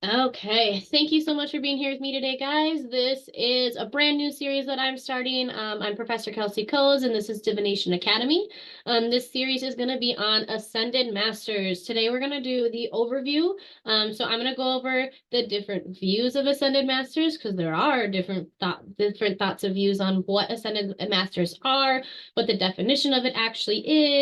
Okay, thank you so much for being here with me today, guys. This is a brand new series that I'm starting. I'm Professor Kelsey Coes, and this is Divination Academy. This series is going to be on Ascended Masters. Today, we're going to do the overview. So I'm going to go over the different views of Ascended Masters because there are different thoughts of views on what Ascended Masters are, what the definition of it actually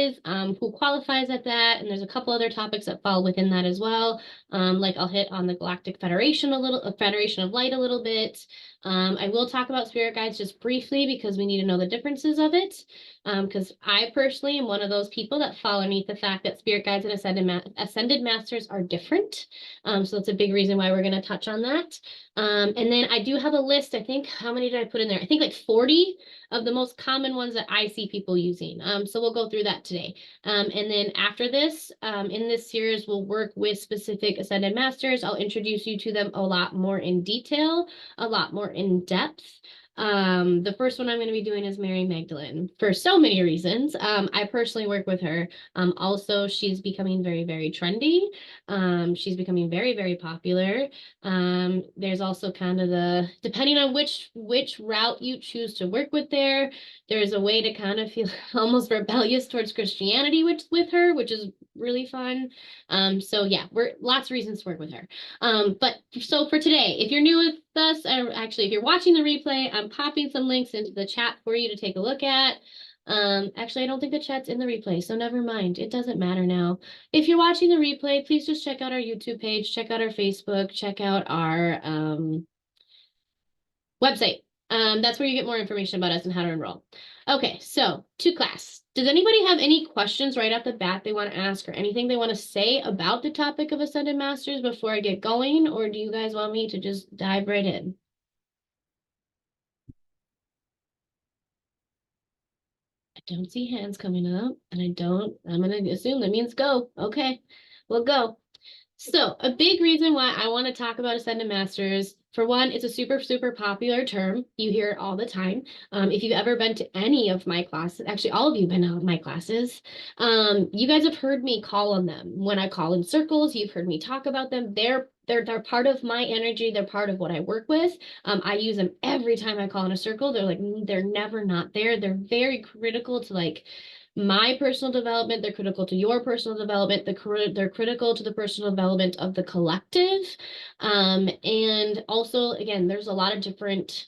is, who qualifies at that, and there's a couple other topics that fall within that as well. Like I'll hit on the Galactic Federation Federation of Light a little bit. I will talk about spirit guides just briefly because we need to know the differences of it. Because I personally am one of those people that fall underneath the fact that spirit guides and ascended masters are different. So that's a big reason why we're going to touch on that. And then I do have a list. I think, how many did I put in there? I think like 40 of the most common ones that I see people using. So we'll go through that today. And then after this, in this series, we'll work with specific Ascended Masters. I'll introduce you to them a lot more in detail, a lot more in depth. The first one I'm going to be doing is Mary Magdalene for so many reasons. I personally work with her. Also, she's becoming very, very trendy. She's becoming very, very popular. There's also kind of depending on which route you choose to work with there's a way to kind of feel almost rebellious towards Christianity with her, which is really fun. So yeah, we're lots of reasons to work with her. But so for today, if you're new with us, or actually if you're watching the replay, I'm popping some links into the chat for you to take a look at. Actually, I don't think the chat's in the replay, so never mind. It doesn't matter now. If you're watching the replay, please just check out our YouTube page, check out our Facebook, check out our website. That's where you get more information about us and how to enroll. Okay, so to class. Does anybody have any questions right off the bat they want to ask or anything they want to say about the topic of Ascended Masters before I get going? Or do you guys want me to just dive right in? I don't see hands coming up, and I'm going to assume that means go. Okay, we'll go. So a big reason why I want to talk about Ascended Masters, for one, it's a super, super popular term. You hear it all the time. If you've ever been to any of my classes, actually all of you have been to my classes, you guys have heard me call on them. When I call in circles, you've heard me talk about them. They're part of my energy. They're part of what I work with. I use them every time I call in a circle. They're never not there. They're very critical to like my personal development. They're critical to your personal development. They're critical to the personal development of the collective. And also, again, there's a lot of different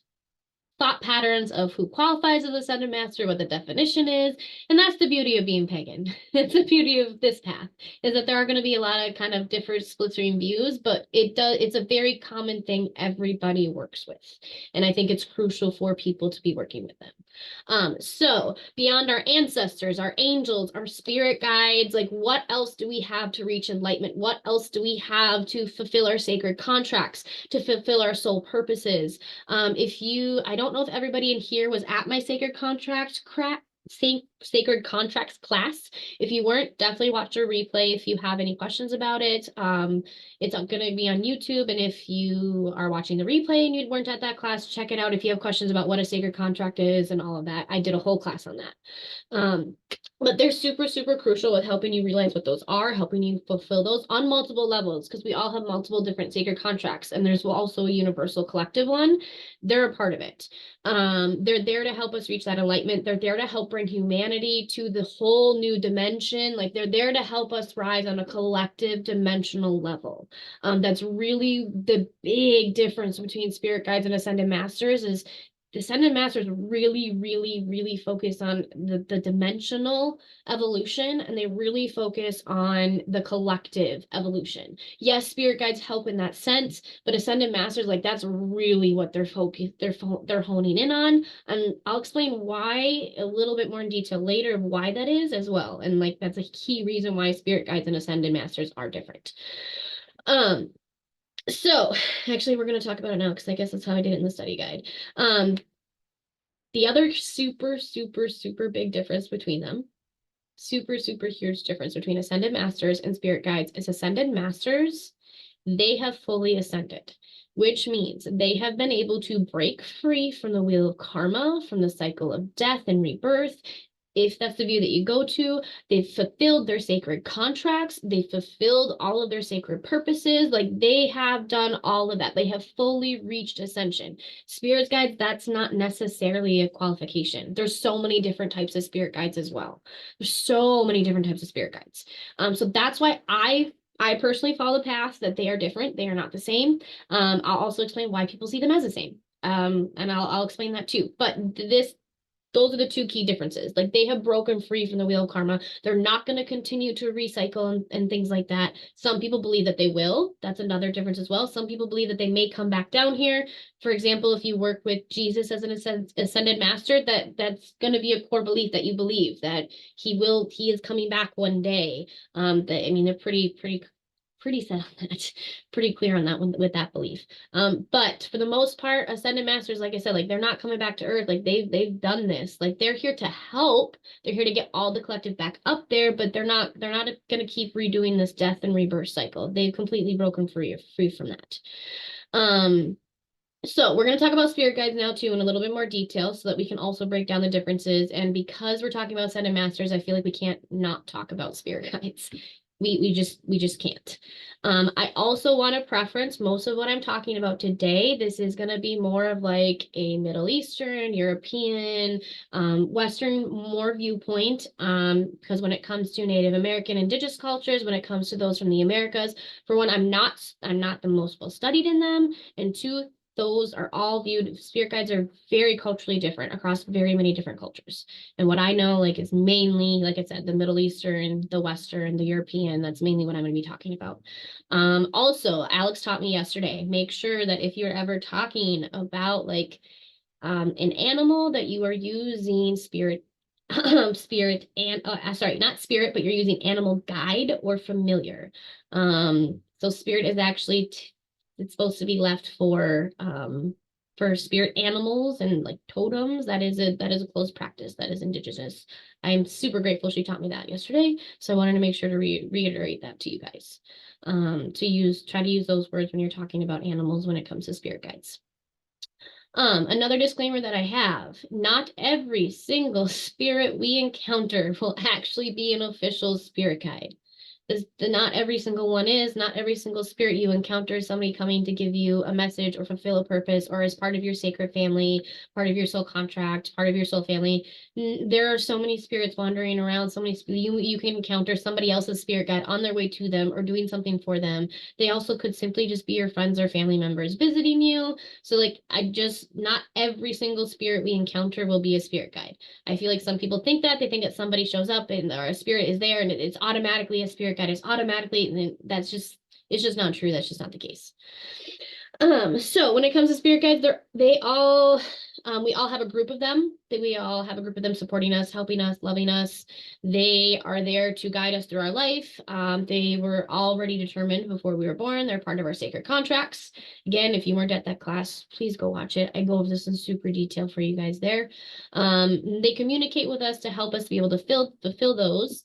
thought patterns of who qualifies as Ascended Master, what the definition is. And that's the beauty of being pagan. It's the beauty of this path, is that there are going to be a lot of kind of different splintering views, but it's a very common thing everybody works with. And I think it's crucial for people to be working with them. So beyond our ancestors, our angels, our spirit guides, like what else do we have to reach enlightenment? What else do we have to fulfill our sacred contracts, to fulfill our soul purposes? I don't know if everybody in here was at my sacred contracts class. If you weren't, definitely watch your replay if you have any questions about it. It's going to be on YouTube, and if you are watching the replay and you weren't at that class, check it out if you have questions about what a sacred contract is and all of that. I did a whole class on that. But they're super, super crucial with helping you realize what those are, helping you fulfill those on multiple levels, because we all have multiple different sacred contracts, and there's also a universal collective one. They're a part of it. They're there to help us reach that enlightenment. They're there to help bring humanity to the whole new dimension. Like they're there to help us rise on a collective dimensional level. That's really the big difference between spirit guides and ascended masters is the Ascended Masters really, really, really focus on the dimensional evolution, and they really focus on the collective evolution. Yes, spirit guides help in that sense, but Ascended Masters, like that's really what they're honing in on. And I'll explain why a little bit more in detail later of why that is as well. And like that's a key reason why spirit guides and Ascended Masters are different. So actually, we're going to talk about it now because I guess that's how I did it in the study guide. The other super, super, super big difference between them, super, super huge difference between Ascended Masters and Spirit Guides is Ascended Masters, they have fully ascended, which means they have been able to break free from the wheel of karma, from the cycle of death and rebirth, if that's the view that you go to, they've fulfilled their sacred contracts, they've fulfilled all of their sacred purposes, like they have done all of that. They have fully reached ascension. Spirit guides, that's not necessarily a qualification. There's so many different types of spirit guides as well. There's so many different types of spirit guides. So that's why I personally follow the path that they are different. They are not the same. I'll also explain why people see them as the same. And I'll explain that too. But those are the two key differences. Like they have broken free from the wheel of karma. They're not going to continue to recycle and things like that. Some people believe that they will. That's another difference as well. Some people believe that they may come back down here. For example, if you work with Jesus as an ascended master, that's going to be a core belief that you believe that he is coming back one day. They're pretty set on that, pretty clear on that one with that belief. But for the most part, ascended masters, like I said, like they're not coming back to earth. Like they've done this. Like they're here to help. They're here to get all the collective back up there, but they're not going to keep redoing this death and rebirth cycle. They've completely broken free from that. So we're going to talk about spirit guides now too in a little bit more detail so that we can also break down the differences. And because we're talking about ascended masters, I feel like we can't not talk about spirit guides. We just can't. I also want to preference most of what I'm talking about today. This is going to be more of like a Middle Eastern, European, Western more viewpoint. Because when it comes to Native American indigenous cultures, when it comes to those from the Americas, for one, I'm not the most well studied in them, and two, those are all viewed, spirit guides are very culturally different across very many different cultures. And what I know like is mainly, like I said, the Middle Eastern, the Western, the European, that's mainly what I'm going to be talking about. Also, Alex taught me yesterday, make sure that if you're ever talking about like an animal that you are using spirit spirit and sorry, not spirit, but you're using animal guide or familiar. So spirit is actually it's supposed to be left for spirit animals and like totems. That is a close practice that is indigenous. I'm super grateful she taught me that yesterday, so I wanted to make sure to reiterate that to you guys. Try to use those words when you're talking about animals when it comes to spirit guides. Another disclaimer that I have, not every single spirit we encounter will actually be an official spirit guide. Not every single one is, not every single spirit you encounter is somebody coming to give you a message or fulfill a purpose or as part of your sacred family, part of your soul contract, part of your soul family. There are so many spirits wandering around, you can encounter somebody else's spirit guide on their way to them or doing something for them. They also could simply just be your friends or family members visiting you. So like, not every single spirit we encounter will be a spirit guide. I feel like some people think that, they think that somebody shows up and or a spirit is there and it's automatically a spirit guide, it's automatically, and it's just not true. That's just not the case. So when it comes to spirit guides, we all have a group of them. We all have a group of them supporting us, helping us, loving us. They are there to guide us through our life. They were already determined before we were born. They're part of our sacred contracts. Again, if you weren't at that class, please go watch it. I go over this in super detail for you guys there. They communicate with us to help us be able to fulfill those,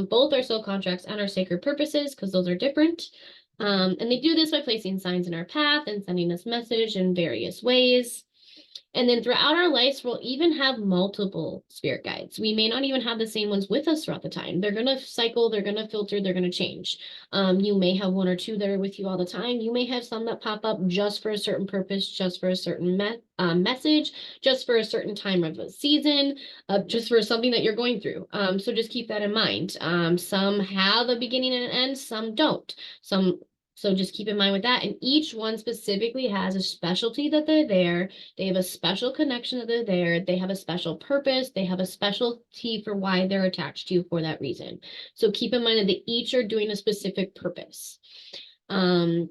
both our soul contracts and our sacred purposes, because those are different. And they do this by placing signs in our path and sending us message in various ways. And then throughout our lives, we'll even have multiple spirit guides. We may not even have the same ones with us throughout the time. They're going to cycle, they're going to filter, they're going to change. You may have one or two that are with you all the time. You may have some that pop up just for a certain purpose, just for a certain message, just for a certain time of a season, just for something that you're going through. So just keep that in mind. Some have a beginning and an end, some don't. So just keep in mind with that. And each one specifically has a specialty that they're there. They have a special connection that they're there. They have a special purpose. They have a specialty for why they're attached to you for that reason. So keep in mind that they each are doing a specific purpose. And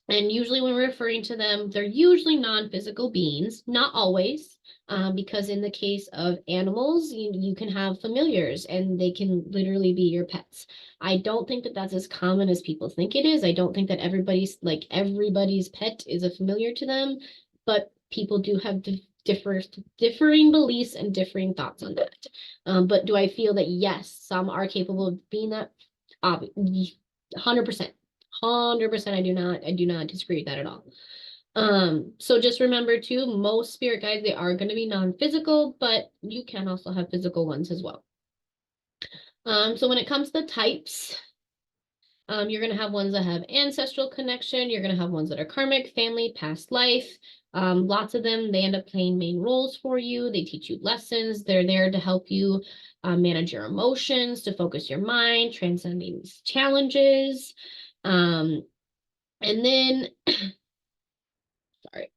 usually when we're referring to them, they're usually non-physical beings, not always. Because in the case of animals, you can have familiars and they can literally be your pets. I don't think that that's as common as people think it is. I don't think that everybody's pet is a familiar to them, but people do have differing beliefs and differing thoughts on that. But do I feel that yes, some are capable of being that? 100%. 100%. I do not disagree with that at all. So just remember too, most spirit guides, they are going to be non-physical, but you can also have physical ones as well. So when it comes to types, you're going to have ones that have ancestral connection. You're going to have ones that are karmic, family, past life. Lots of them, they end up playing main roles for you. They teach you lessons. They're there to help you manage your emotions, to focus your mind, transcending these challenges. And then, sorry.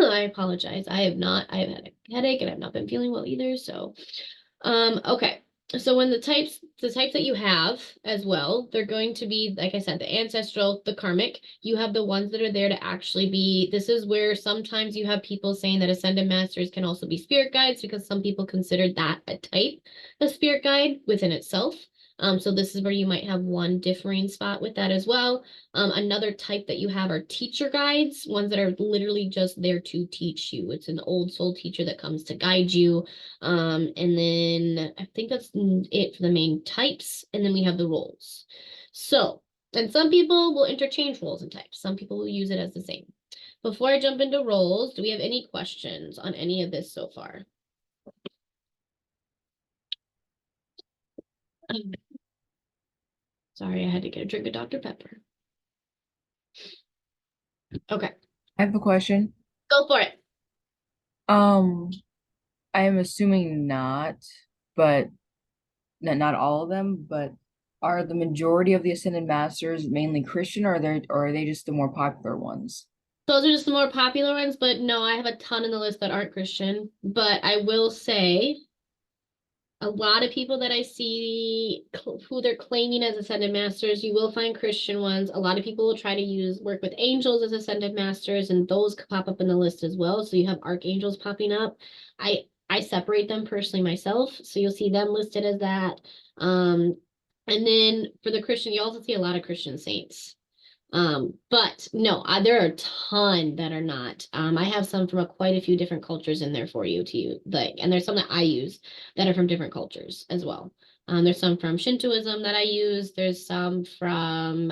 I apologize. I have had a headache and I've not been feeling well either. So, okay. So when the types that you have as well, they're going to be, like I said, the ancestral, the karmic. You have the ones that are there to actually be, this is where sometimes you have people saying that ascended masters can also be spirit guides because some people consider that a type of spirit guide within itself. So this is where you might have one differing spot with that as well. Another type that you have are teacher guides, ones that are literally just there to teach you. It's an old soul teacher that comes to guide you. And then I think that's it for the main types. And then we have the roles. So, and some people will interchange roles and types. Some people will use it as the same. Before I jump into roles, do we have any questions on any of this so far? Sorry, I had to get a drink of Dr. Pepper. Okay, I have a question. go for it. Um, I am assuming not, but not all of them, but are the majority of the Ascended Masters mainly Christian, or are they just the more popular ones? Those are just the more popular ones, but no, I have a ton in the list that aren't Christian. But I will say a lot of people that I see who they're claiming as ascended masters, you will find Christian ones. A lot of people will try to work with angels as ascended masters, and those could pop up in the list as well. So you have archangels popping up. I separate them personally myself, so you'll see them listed as that. And then for the Christian, you also see a lot of Christian saints. But no, there are a ton that are not. I have some from quite a few different cultures in there for you to use, like, and there's some that I use that are from different cultures as well. There's some from Shintoism that I use. There's some from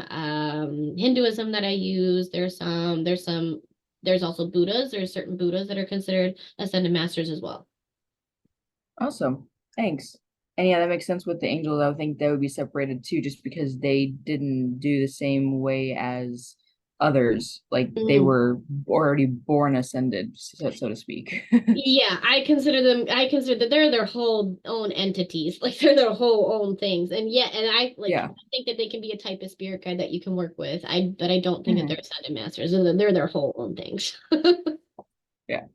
Hinduism that I use. There's also Buddhas. There's certain Buddhas that are considered ascended masters as well. Awesome. Thanks. And yeah, that makes sense with the angels. I would think they would be separated too, just because they didn't do the same way as others. Like they Mm. were already born ascended, so to speak. Yeah, I consider that they're their whole own entities. Like they're their whole own things. And yeah, and I Yeah. think that they can be a type of spirit guide that you can work with. But I don't think that they're Hmm. ascended masters. They're their whole own things. Yeah.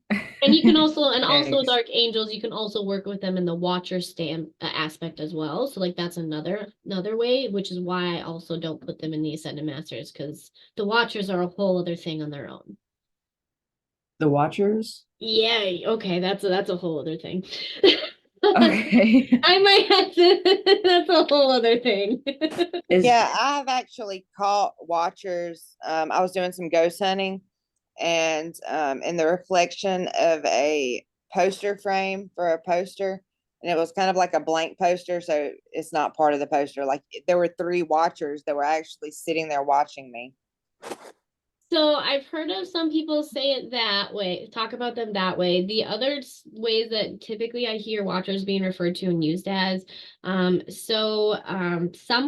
And you can also with Thanks. archangels, you can also work with them in the watcher stand aspect as well. So like that's another way, which is why I also don't put them in the ascended masters because the watchers are a whole other thing on their own. The Watchers. Yeah, okay, that's a whole other thing. Okay. I might have to, that's a whole other thing. Is Yeah, I've actually caught watchers. I was doing some ghost hunting, and in the reflection of a poster frame for a poster, and it was kind of like a blank poster, so it's not part of the poster. Like there were three watchers that were actually sitting there watching me. So I've heard of some people say it that way, talk about them that way. The other ways that typically I hear watchers being referred to and used as, some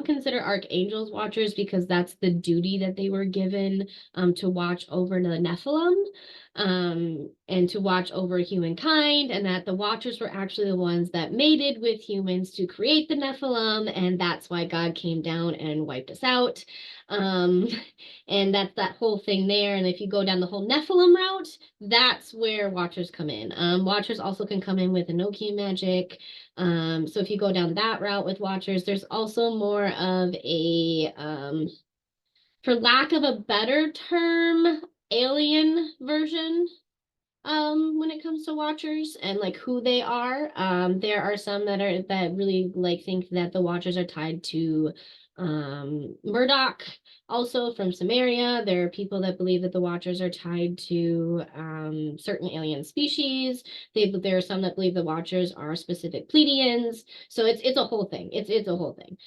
consider archangels watchers because that's the duty that they were given to watch over the Nephilim and to watch over humankind, and that the watchers were actually the ones that mated with humans to create the Nephilim, and that's why God came down and wiped us out. Um, and that's that whole thing there. And if you go down the whole Nephilim route, that's where Watchers come in. Watchers also can come in with Enochian magic. So if you go down that route with Watchers, there's also more of a, for lack of a better term, alien version when it comes to watchers and like who they are. There are some that really like think that the watchers are tied to Murdoch, also from Samaria. There are people that believe that the watchers are tied to certain alien species. There are some that believe the watchers are specific Pleiadians. So it's a whole thing. It's a whole thing.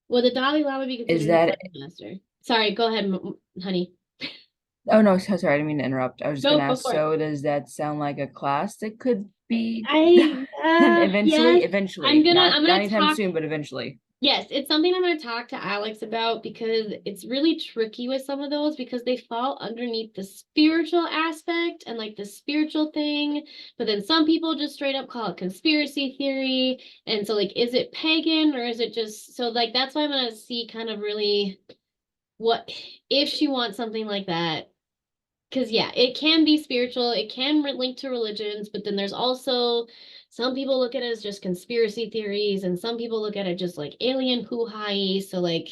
Would the Dalai Lama be is considered a that Zen master? Sorry, go ahead, honey. Oh no, sorry, I didn't mean to interrupt. I was just No, gonna go ask, for it. so does that sound like a class that could be I done eventually? yes, Eventually. I'm Not gonna anytime talk. soon, but eventually. Yes, it's something I'm going to talk to Alex about because it's really tricky with some of those because they fall underneath the spiritual aspect and like the spiritual thing. But then some people just straight up call it conspiracy theory. And so, like, is it pagan or is it just so, like, that's why I'm going to see kind of really what if she wants something like that. Because, yeah, it can be spiritual, it can link to religions, but then there's also some people look at it as just conspiracy theories, and some people look at it just like alien hoo-ha. So, like,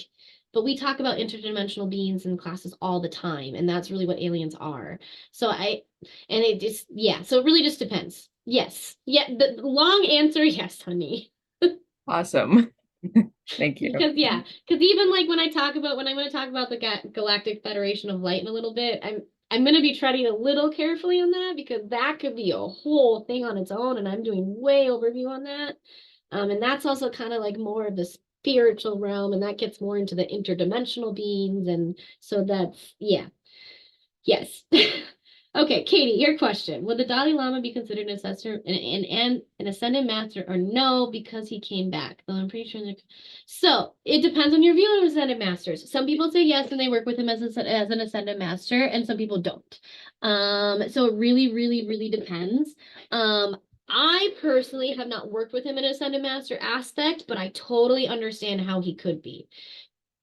but we talk about interdimensional beings in classes all the time, and that's really what aliens are. So, and it just, yeah, so it really just depends. Yes. Yeah, the long answer, yes, honey. Awesome. Thank you. Because yeah, because even like when I'm going to talk about the Galactic Federation of Light in a little bit, I'm going to be treading a little carefully on that because that could be a whole thing on its own, and I'm doing way overview on that. And that's also kind of like more of the spiritual realm, and that gets more into the interdimensional beings, and so that's yeah, yes. Okay, Katie, your question. Would the Dalai Lama be considered an ancestor and an ascended master or no because he came back? Though I'm pretty sure so it depends on your view of ascended masters. Some people say yes and they work with him as an ascended master, and some people don't. So it really, really, really depends. I personally have not worked with him in an ascended master aspect, but I totally understand how he could be.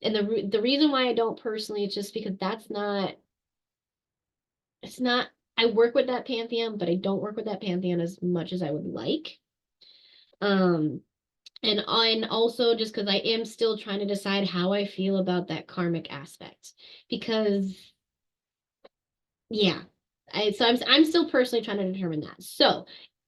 And the reason why I don't personally is just because that's not it's not I work with that pantheon, but I don't work with that pantheon as much as I would like. Um, and also just because I am still trying to decide how I feel about that karmic aspect. Because yeah. I'm still personally trying to determine that. So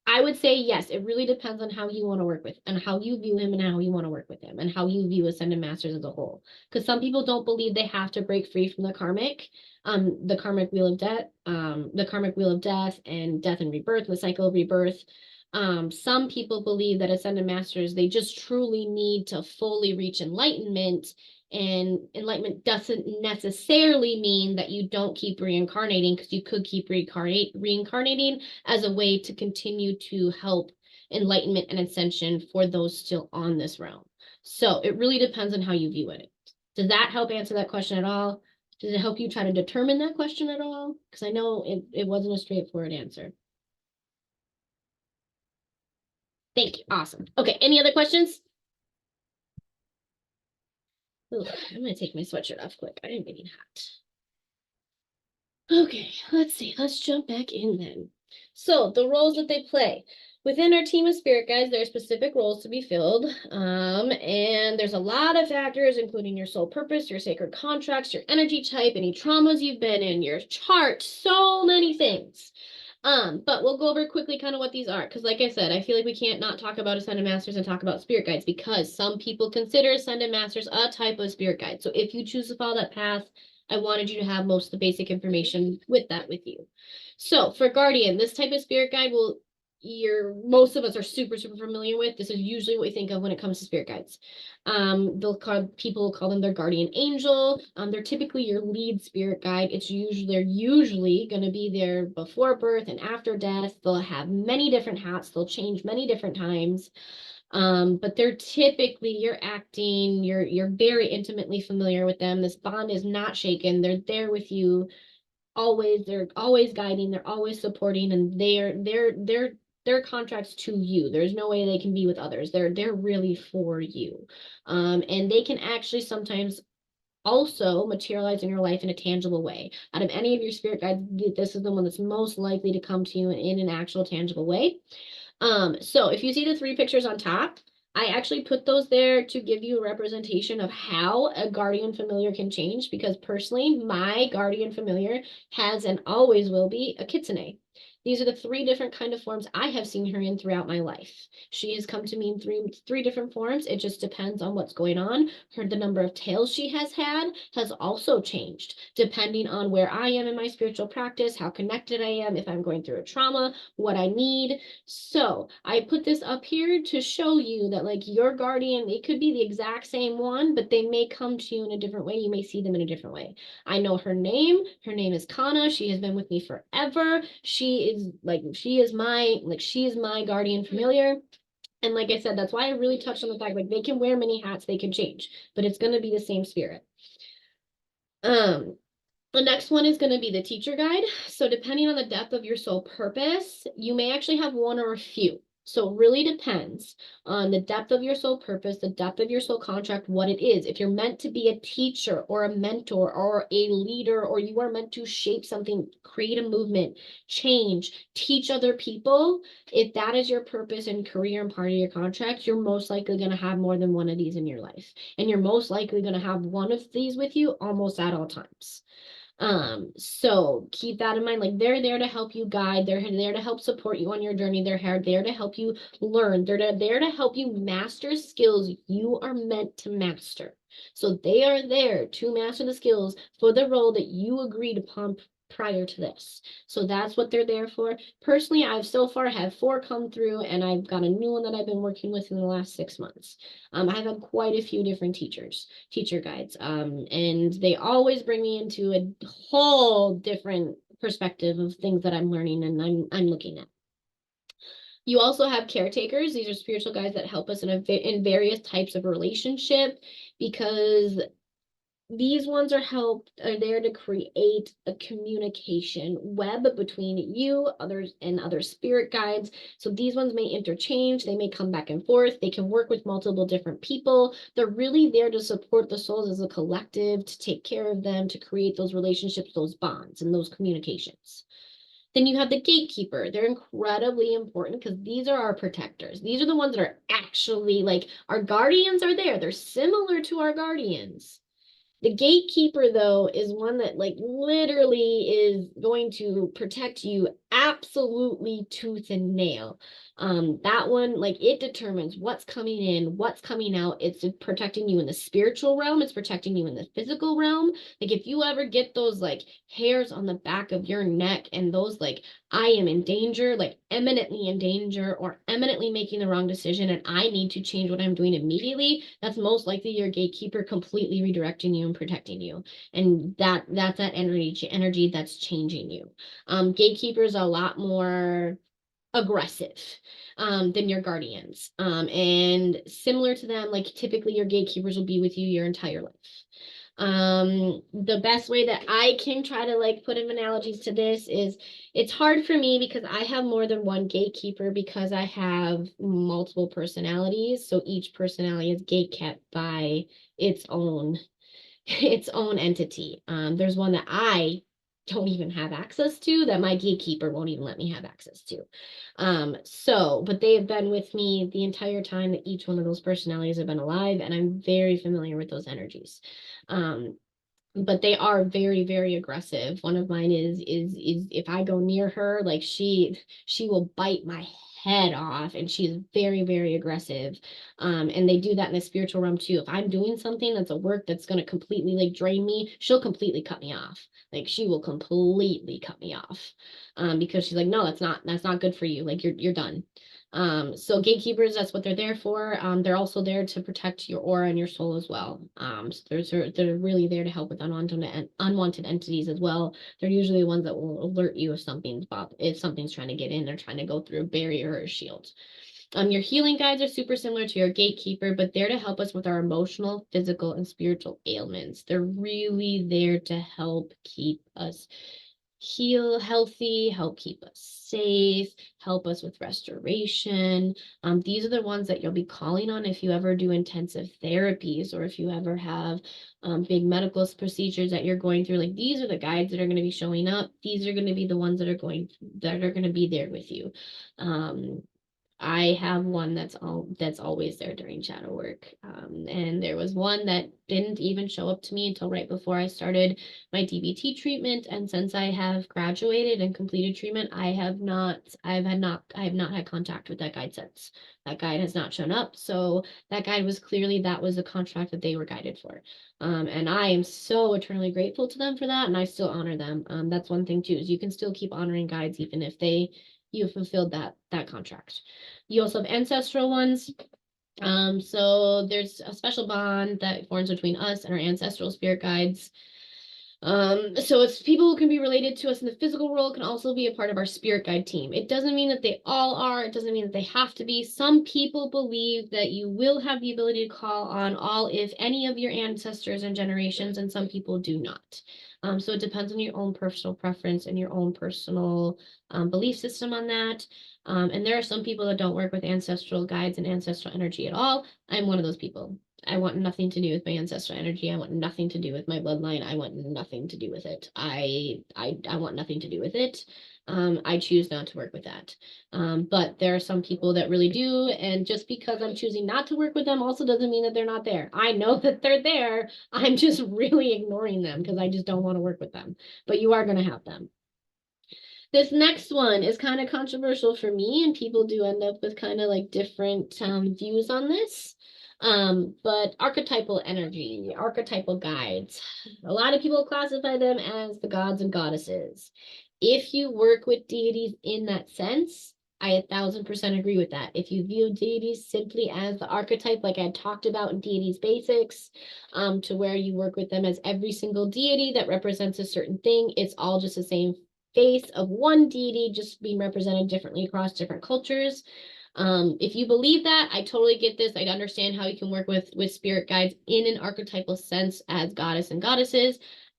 I would say yes, it really depends on how you want to work with and how you view him and how you want to work with him and how you view ascended masters as a whole. Because some people don't believe they have to break free from the karmic wheel of death, the karmic wheel of death and rebirth, the cycle of rebirth. Some people believe that ascended masters, they just truly need to fully reach enlightenment, and enlightenment doesn't necessarily mean that you don't keep reincarnating, because you could keep reincarnating as a way to continue to help enlightenment and ascension for those still on this realm. So it really depends on how you view it. Does that help answer that question at all? Does it help you try to determine that question at all? Because I know it wasn't a straightforward answer. Thank you. Awesome. Okay, any other questions? Ooh, I'm gonna take my sweatshirt off quick. I am getting hot. Okay, let's see. Let's jump back in then. So the roles that they play. Within our team of spirit guides, there are specific roles to be filled. And there's a lot of factors, including your soul purpose, your sacred contracts, your energy type, any traumas you've been in, your chart, so many things. But we'll go over quickly kind of what these are, because like I said, I feel like we can't not talk about ascended masters and talk about spirit guides, because some people consider ascended masters a type of spirit guide. So if you choose to follow that path, I wanted you to have most of the basic information with you. So for guardian, this type of spirit guide will most of us are super familiar with. This is usually what we think of when it comes to spirit guides. People call them their guardian angel. They're typically your lead spirit guide. They're usually going to be there before birth and after death. They'll have many different hats. They'll change many different times. But they're typically you're very intimately familiar with them. This bond is not shaken. They're there with you always. They're always guiding, they're always supporting, and their contracts to you. There's no way they can be with others. They're really for you. And they can actually sometimes also materialize in your life in a tangible way. Out of any of your spirit guides, this is the one that's most likely to come to you in an actual tangible way. So if you see the three pictures on top, I actually put those there to give you a representation of how a guardian familiar can change, because personally, my guardian familiar has and always will be a kitsune. These are the 3 different kind of forms I have seen her in throughout my life. She has come to me in three different forms. It just depends on what's going on. The number of tails she has had has also changed depending on where I am in my spiritual practice, how connected I am, if I'm going through a trauma, what I need. So I put this up here to show you that like your guardian, it could be the exact same one, but they may come to you in a different way. You may see them in a different way. I know her name. Her name is Kana. She has been with me forever. She is my guardian familiar. And like I said, that's why I really touched on the fact like they can wear many hats, they can change, but it's going to be the same spirit. The next one is going to be the teacher guide. So depending on the depth of your soul purpose, you may actually have one or a few. So it really depends on the depth of your soul purpose, the depth of your soul contract, what it is. If you're meant to be a teacher or a mentor or a leader, or you are meant to shape something, create a movement, change, teach other people, if that is your purpose and career and part of your contract, you're most likely going to have more than one of these in your life. And you're most likely going to have one of these with you almost at all times. So keep that in mind. Like they're there to help you guide. They're there to help support you on your journey. They're there to help you learn. They're there to help you master skills you are meant to master. So they are there to master the skills for the role that you agreed upon prior to this. So that's what they're there for. Personally, I've so far had 4 come through, and I've got a new one that I've been working with in the last 6 months. I've had quite a few different teacher guides, and they always bring me into a whole different perspective of things that I'm learning and I'm looking at. You also have caretakers. These are spiritual guides that help us in various types of relationship, because these ones are there to create a communication web between you, others, and other spirit guides. So these ones may interchange, they may come back and forth, they can work with multiple different people. They're really there to support the souls as a collective, to take care of them, to create those relationships, those bonds, and those communications. Then you have the gatekeeper. They're incredibly important because these are our protectors. These are the ones that are actually like our guardians are there. They're similar to our guardians. The gatekeeper, though, is one that like literally is going to protect you absolutely tooth and nail. That one, like it determines what's coming in, what's coming out. It's protecting you in the spiritual realm. It's protecting you in the physical realm. Like if you ever get those like hairs on the back of your neck and those like, I am in danger, like eminently in danger or eminently making the wrong decision and I need to change what I'm doing immediately, that's most likely your gatekeeper completely redirecting you and protecting you. And that's that energy that's changing you. Gatekeepers are a lot more aggressive than your guardians. And similar to them, like typically your gatekeepers will be with you your entire life. The best way that I can try to like put in analogies to this is it's hard for me because I have more than one gatekeeper because I have multiple personalities. So each personality is gatekept by its own entity. There's one that I don't even have access to that my gatekeeper won't even let me have access to. But they have been with me the entire time that each one of those personalities have been alive, and I'm very familiar with those energies. But they are very, very aggressive. One of mine is if I go near her, like she will bite my head off, and she's very, very aggressive. And they do that in the spiritual realm too. If I'm doing something that's a work that's going to completely like drain me, she'll completely cut me off. Like she will completely cut me off. Because she's like, no, that's not good for you. Like you're done. So gatekeepers, that's what they're there for. They're also there to protect your aura and your soul as well. So they're really there to help with unwanted entities as well. They're usually the ones that will alert you if something's trying to get in, they're trying to go through a barrier or a shield. Your healing guides are super similar to your gatekeeper, but they're to help us with our emotional, physical, and spiritual ailments. They're really there to help keep us heal healthy, help keep us safe, help us with restoration. These are the ones that you'll be calling on if you ever do intensive therapies or if you ever have big medical procedures that you're going through. Like these are the guides that are going to be showing up. These are going to be the ones that are going to be there with you. I have one that's always there during shadow work. And there was one that didn't even show up to me until right before I started my DBT treatment. And since I have graduated and completed treatment, I have not had contact with that guide since. That guide has not shown up. So that guide was clearly, that was a contract that they were guided for. And I am so eternally grateful to them for that, and I still honor them. That's one thing too, is you can still keep honoring guides even if you fulfilled that contract. You also have ancestral ones. So there's a special bond that forms between us and our ancestral spirit guides. So it's people who can be related to us in the physical world can also be a part of our spirit guide team. It doesn't mean that they all are, it doesn't mean that they have to be. Some people believe that you will have the ability to call on all, if any, of your ancestors and generations, and some people do not. So it depends on your own personal preference and your own personal belief system on that. And there are some people that don't work with ancestral guides and ancestral energy at all. I'm one of those people. I want nothing to do with my ancestral energy. I want nothing to do with my bloodline. I want nothing to do with it. I want nothing to do with it. I choose not to work with that. But there are some people that really do, and just because I'm choosing not to work with them also doesn't mean that they're not there. I know that they're there. I'm just really ignoring them because I just don't want to work with them. But you are going to have them. This next one is kind of controversial for me, and people do end up with kind of like different views on this. But archetypal energy, archetypal guides, a lot of people classify them as the gods and goddesses. If you work with deities in that sense, I 1000% agree with that. If you view deities simply as the archetype, like I talked about in Deities Basics, to where you work with them as every single deity that represents a certain thing, it's all just the same face of one deity just being represented differently across different cultures. If you believe that, I totally get this. I understand how you can work with spirit guides in an archetypal sense as goddess and goddesses.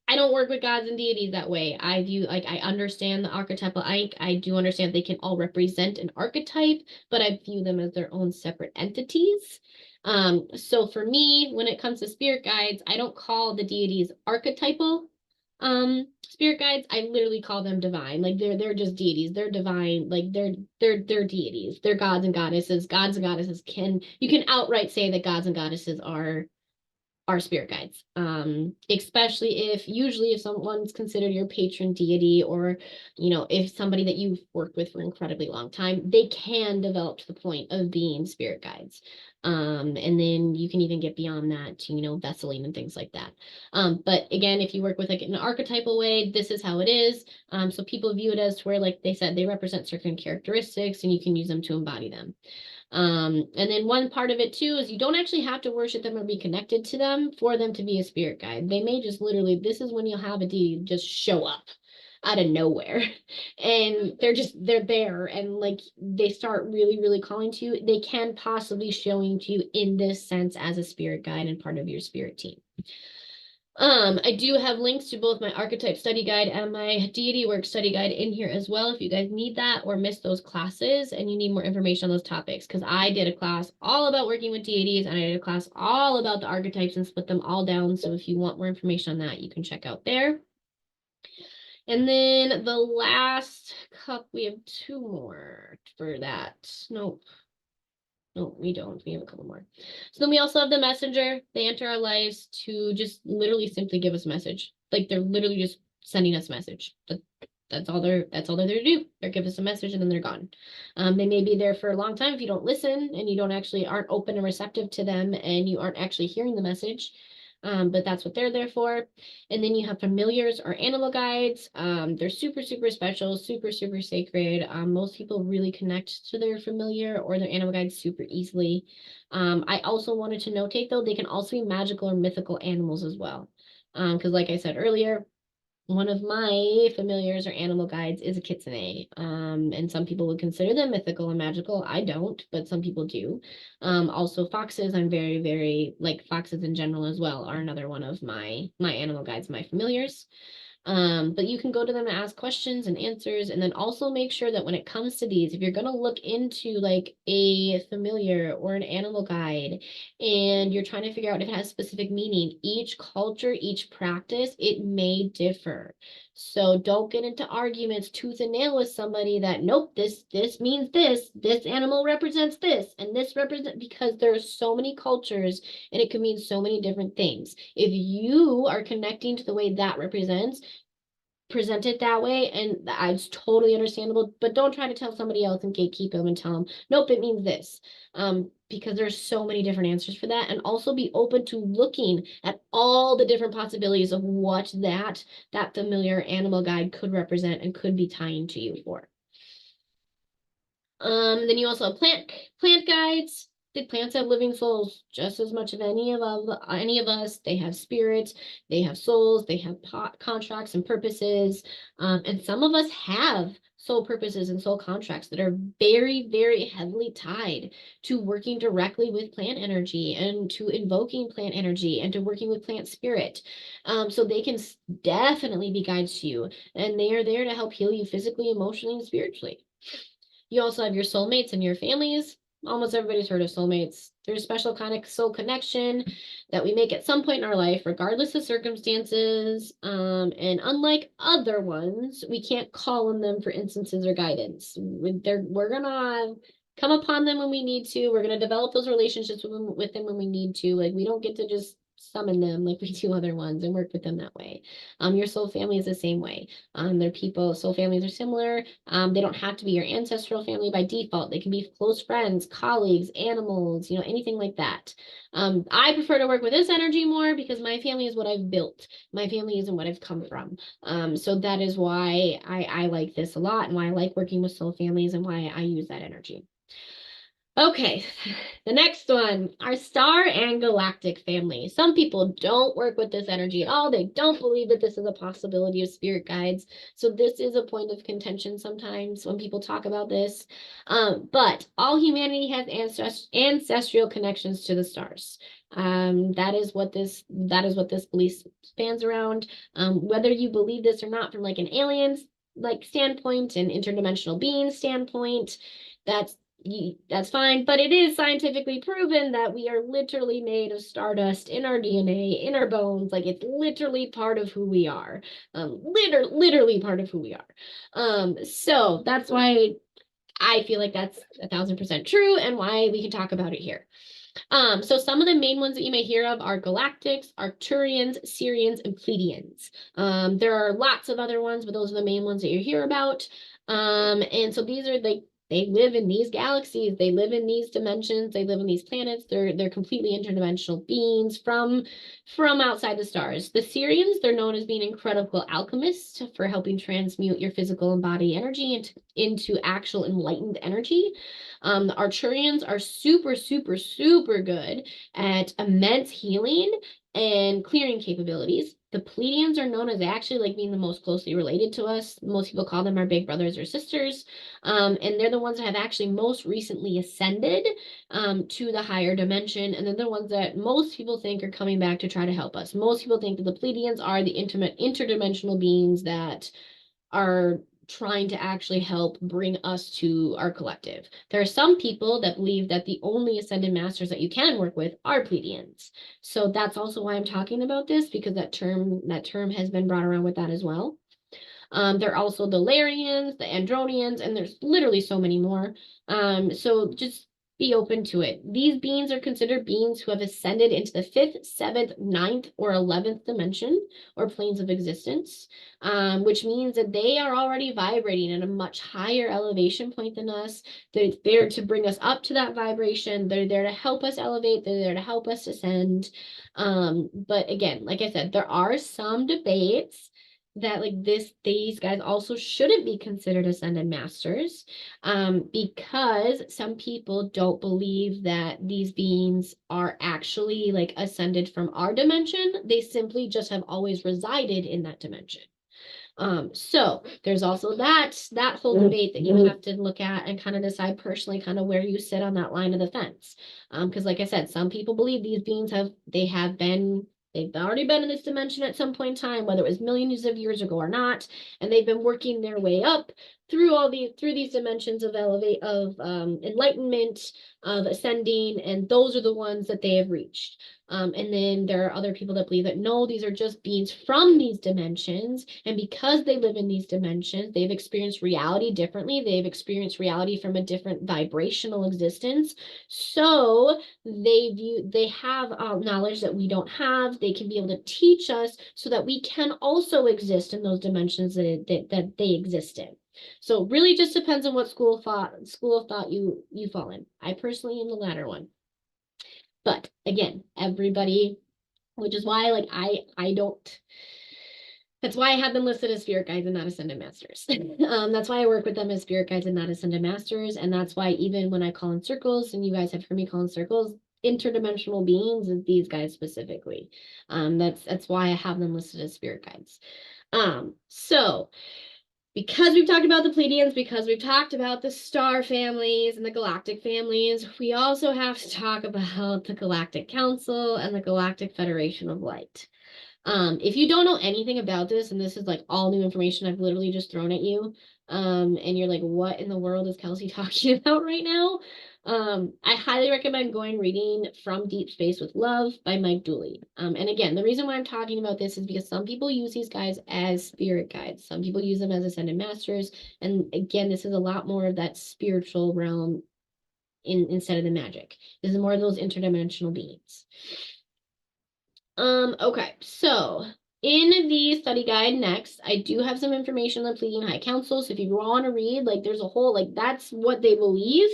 I don't work with gods and deities that way. I view, like, I understand the archetypal. I do understand they can all represent an archetype, but I view them as their own separate entities. So for me, when it comes to spirit guides, I don't call the deities archetypal spirit guides. I literally call them divine. Like they're just deities. They're divine. Like they're deities. They're gods and goddesses. Gods and goddesses you can outright say that gods and goddesses are spirit guides. Especially usually if someone's considered your patron deity, or if somebody that you've worked with for an incredibly long time, they can develop to the point of being spirit guides. And then you can even get beyond that to, vesseling and things like that. But again, if you work with like an archetypal way, this is how it is. So people view it as to where, like they said, they represent certain characteristics and you can use them to embody them. And then one part of it too is you don't actually have to worship them or be connected to them for them to be a spirit guide. They may just literally, this is when you'll have a deity just show up out of nowhere and they're there, and like they start really, really calling to you. They can possibly showing to you in this sense as a spirit guide and part of your spirit team. I do have links to both my archetype study guide and my deity work study guide in here as well if you guys need that or miss those classes and you need more information on those topics, because I did a class all about working with deities and I did a class all about the archetypes and split them all down. So if you want more information on that, you can check out there. And then the last cup, we have 2 more for that. Nope. No, we don't. We have a couple more. So then we also have the messenger. They enter our lives to just literally simply give us a message. Like they're literally just sending us a message. That's all they're there to do. They give us a message and then they're gone. They may be there for a long time if you don't listen and you aren't open and receptive to them and you aren't actually hearing the message. But that's what they're there for. And then you have familiars or animal guides. They're super, super special, super, super sacred. Most people really connect to their familiar or their animal guides super easily. I also wanted to notate though, they can also be magical or mythical animals as well. Because like I said earlier, one of my familiars or animal guides is a kitsune. And some people would consider them mythical and magical. I don't, but some people do. Also foxes, I'm very, very, like foxes in general as well, are another one of my animal guides, my familiars. But you can go to them and ask questions and answers, and then also make sure that when it comes to these, if you're going to look into like a familiar or an animal guide and you're trying to figure out if it has specific meaning, each culture, each practice, it may differ. So don't get into arguments tooth and nail with somebody that, nope, this means this animal represents this, and this represents, because there are so many cultures and it can mean so many different things. If you are connecting to the way that represents, present it that way, and it's totally understandable, but don't try to tell somebody else and gatekeep them and tell them, nope, it means this. Because there's so many different answers for that, and also be open to looking at all the different possibilities of what that familiar animal guide could represent and could be tying to you for. Then you also have plant guides. The plants have living souls just as much as any of us. They have spirits, they have souls, they have contracts and purposes. And some of us have soul purposes and soul contracts that are very, very heavily tied to working directly with plant energy and to invoking plant energy and to working with plant spirit. So they can definitely be guides to you, and they are there to help heal you physically, emotionally, and spiritually. You also have your soulmates and your families. Almost everybody's heard of soulmates. There's a special kind of soul connection that we make at some point in our life, regardless of circumstances. And unlike other ones, we can't call on them for instances or guidance. We're gonna come upon them when we need to. We're gonna develop those relationships with them when we need to. Like, we don't get to just summon them like we do other ones and work with them that way. Your soul family is the same way. Their people, soul families are similar. They don't have to be your ancestral family by default. They can be close friends, colleagues, animals, anything like that. I prefer to work with this energy more because my family is what I've built. My family isn't what I've come from. So that is why I like this a lot, and why I like working with soul families, and why I use that energy. Okay, the next one, our star and galactic family. Some people don't work with this energy at all. They don't believe that this is a possibility of spirit guides. So this is a point of contention sometimes when people talk about this. But all humanity has ancestral connections to the stars. That is what this belief spans around. Whether you believe this or not, from like an alien's like standpoint, an interdimensional being standpoint, that's fine, but it is scientifically proven that we are literally made of stardust in our DNA, in our bones. Like, it's literally part of who we are. Literally part of who we are. So that's why I feel like that's 1000% true, and why we can talk about it here. So some of the main ones that you may hear of are galactics, Arcturians, Sirians, and Pleiadians. There are lots of other ones, but those are the main ones that you hear about. And so these are they live in these galaxies, they live in these dimensions, they live in these planets. They're completely interdimensional beings from outside the stars. The Sirians, they're known as being incredible alchemists for helping transmute your physical and body energy into actual enlightened energy. The Arcturians are super, super, super good at immense healing and clearing capabilities. The Pleiadians are known as actually like being the most closely related to us. Most people call them our big brothers or sisters. And they're the ones that have actually most recently ascended to the higher dimension. And they're the ones that most people think are coming back to try to help us. Most people think that the Pleiadians are the interdimensional beings that are trying to actually help bring us to our collective. There are some people that believe that the only ascended masters that you can work with are Pleiadians. So that's also why I'm talking about this, because that term has been brought around with that as well. There are also the Larians, the Andronians, and there's literally so many more. So just be open to it. These beings are considered beings who have ascended into the 5th, 7th, 9th, or 11th dimension, or planes of existence, which means that they are already vibrating at a much higher elevation point than us. They're there to bring us up to that vibration. They're there to help us elevate. They're there to help us ascend. But again, like I said, there are some debates that these guys also shouldn't be considered ascended masters, because some people don't believe that these beings are actually like ascended from our dimension. They simply just have always resided in that dimension. So there's also that whole debate that you have to look at and kind of decide personally kind of where you sit on that line of the fence. Because like I said, some people believe these beings have been They've already been in this dimension at some point in time, whether it was millions of years ago or not, and they've been working their way up through these dimensions of enlightenment, of ascending, and those are the ones that they have reached. And then there are other people that believe that no, these are just beings from these dimensions. And because they live in these dimensions, they've experienced reality differently. They've experienced reality from a different vibrational existence. So they have knowledge that we don't have. They can be able to teach us so that we can also exist in those dimensions that they exist in. So it really just depends on what school of thought you fall in. I personally am the latter one. But again, everybody, which is why like I don't, that's why I have them listed as spirit guides and not ascended masters. That's why I work with them as spirit guides and not ascended masters. And that's why even when I call in circles, and you guys have heard me call in circles, interdimensional beings is these guys specifically. That's why I have them listed as spirit guides. So because we've talked about the Pleiadians, because we've talked about the star families and the galactic families, we also have to talk about the Galactic Council and the Galactic Federation of Light. If you don't know anything about this, and this is like all new information I've literally just thrown at you, and you're like, what in the world is Kelsey talking about right now? I highly recommend going reading From Deep Space with Love by Mike Dooley. And again, the reason why I'm talking about this is because some people use these guys as spirit guides. Some people use them as ascended masters. And again, this is a lot more of that spiritual realm instead of the magic. This is more of those interdimensional beings. Okay, so in the study guide next, I do have some information on the Pleiadian High Council. So if you want to read, like there's a whole, like that's what they believe.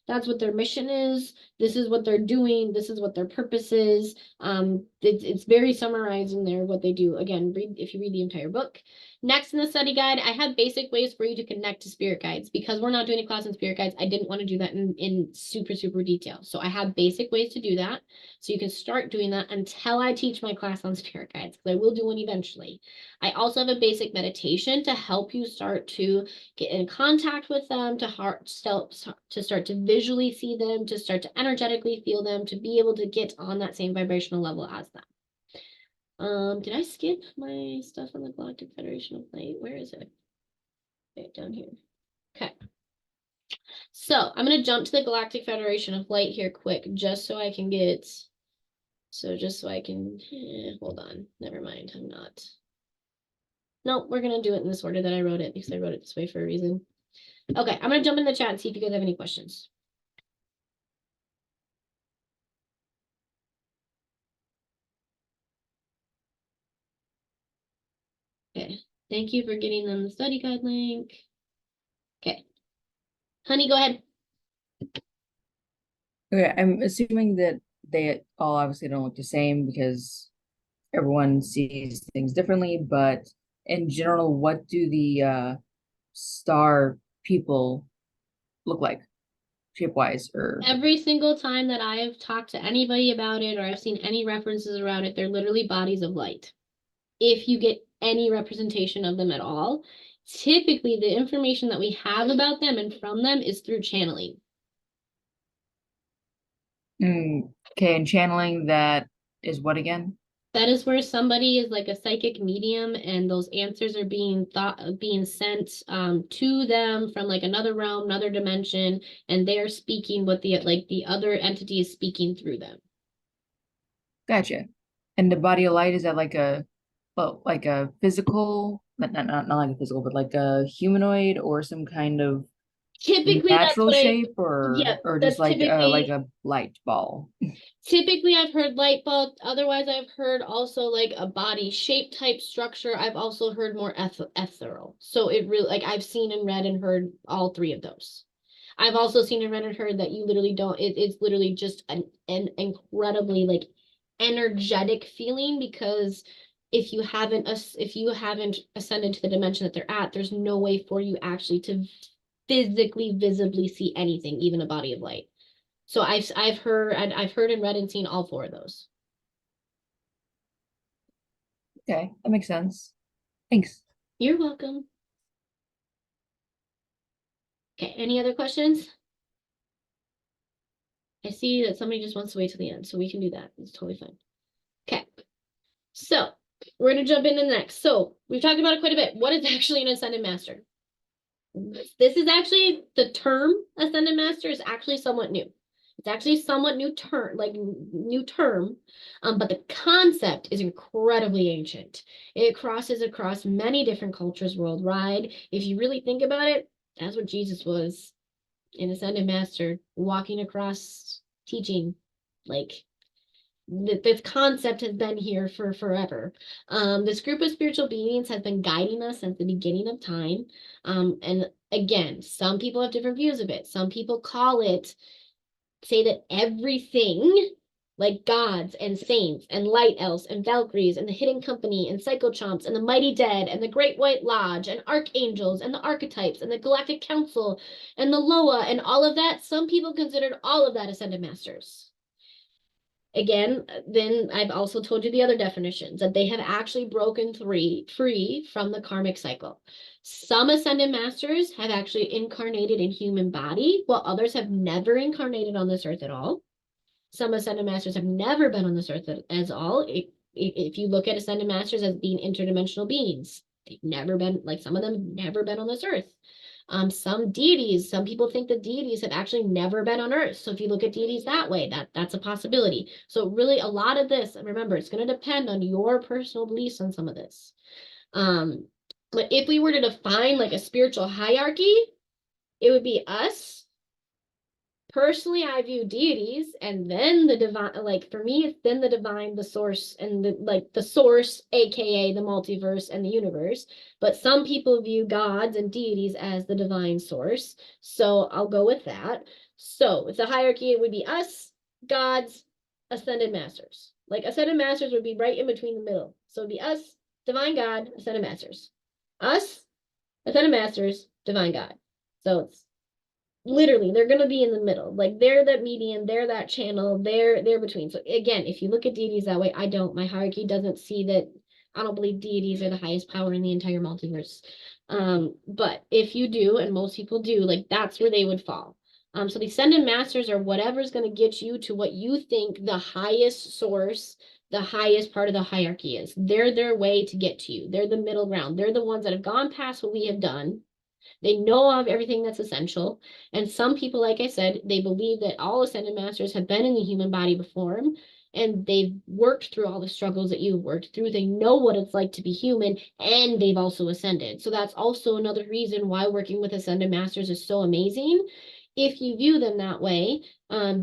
That's what their mission is. This is what they're doing. This is what their purpose is. It's very summarized in there what they do. Again, read if you read the entire book. Next in the study guide, I have basic ways for you to connect to spirit guides. Because we're not doing a class on spirit guides, I didn't want to do that in super detail. So I have basic ways to do that. So you can start doing that until I teach my class on spirit guides, because I will do one eventually. I also have a basic meditation to help you start to get in contact with them, to start to visually see them, to start to energetically feel them, to be able to get on that same vibrational level as them. Did I skip my stuff on the Galactic Federation of Light? Where is it? Okay, down here. Okay. So I'm going to jump to the Galactic Federation of Light here quick, just so I can get, hold on, never mind, I'm not. No, we're going to do it in this order that I wrote it, because I wrote it this way for a reason. Okay, I'm going to jump in the chat and see if you guys have any questions. Okay, thank you for getting them the study guide link. Okay, honey, go ahead. Okay, I'm assuming that they all obviously don't look the same because everyone sees things differently, but in general, what do the star people look like, shape-wise, or Every single time that I've talked to anybody about it, or I've seen any references around it, they're literally bodies of light. If you get any representation of them at all, typically the information that we have about them and from them is through channeling. okay, and channeling, that is what again? That is where somebody is like a psychic medium, and those answers are being sent to them from like another realm, another dimension, and they're speaking what the other entity is speaking through them. Gotcha. And the body of light, is that like a, well, like a physical, not like a physical, but like a humanoid or some kind of Typically, that's natural what shape, yeah, or just that's like typically a light ball? Typically, I've heard light bulb. Otherwise, I've heard also like a body shape type structure. I've also heard more ethereal. So it really, like I've seen and read and heard all three of those. I've also seen and read and heard that you literally don't, it's literally just an incredibly like energetic feeling, because if you haven't ascended to the dimension that they're at, there's no way for you actually to physically, visibly see anything, even a body of light. So I've heard and read and seen all four of those. Okay, that makes sense. Thanks. You're welcome. Okay, any other questions? I see that somebody just wants to wait till the end, so we can do that. It's totally fine. Okay. So we're going to jump into the next. So we've talked about it quite a bit. What is actually an ascended master? This is actually, the term ascended master is actually somewhat new. It's actually somewhat new term, but the concept is incredibly ancient. It crosses across many different cultures worldwide. If you really think about it, that's what Jesus was, an ascended master walking across teaching. Like, this concept has been here for forever. This group of spiritual beings has been guiding us since the beginning of time. And again, some people have different views of it. Some people say that everything, like gods and saints and light elves and valkyries and the hidden company and psychochomps and the mighty dead and the great white lodge and archangels and the archetypes and the galactic council and the Loa and all of that, some people considered all of that ascended masters. Again, then I've also told you the other definitions, that they have actually broken free from the karmic cycle. Some ascended masters have actually incarnated in human body, while others have never incarnated on this earth at all. Some ascended masters have never been on this earth as all. If you look at ascended masters as being interdimensional beings, they've never been, like some of them, never been on this earth. Some deities, some people think that deities have actually never been on earth. So if you look at deities that way, that's a possibility. So really a lot of this, remember, it's going to depend on your personal beliefs on some of this. But if we were to define like a spiritual hierarchy, it would be us. Personally, I view deities and then the divine, like for me, it's then the divine, the source, and the source, aka the multiverse and the universe. But some people view gods and deities as the divine source. So I'll go with that. So if the hierarchy, it would be us, gods, ascended masters. Like ascended masters would be right in between the middle. So it'd be us, divine God, ascended masters. Us, ascended masters, divine God. So it's literally they're going to be in the middle, like they're that median, they're that channel, they're between. So again, if you look at deities that way, my hierarchy doesn't see that. I don't believe deities are the highest power in the entire multiverse. But if you do, and most people do, like that's where they would fall. So the ascended masters are whatever's going to get you to what you think the highest source, the highest part of the hierarchy is. They're their way to get to you. They're the middle ground. They're the ones that have gone past what we have done. They know of everything that's essential. And some people, like I said, they believe that all ascended masters have been in the human body before, and they've worked through all the struggles that you've worked through. They know what it's like to be human, and they've also ascended. So that's also another reason why working with ascended masters is so amazing if you view them that way,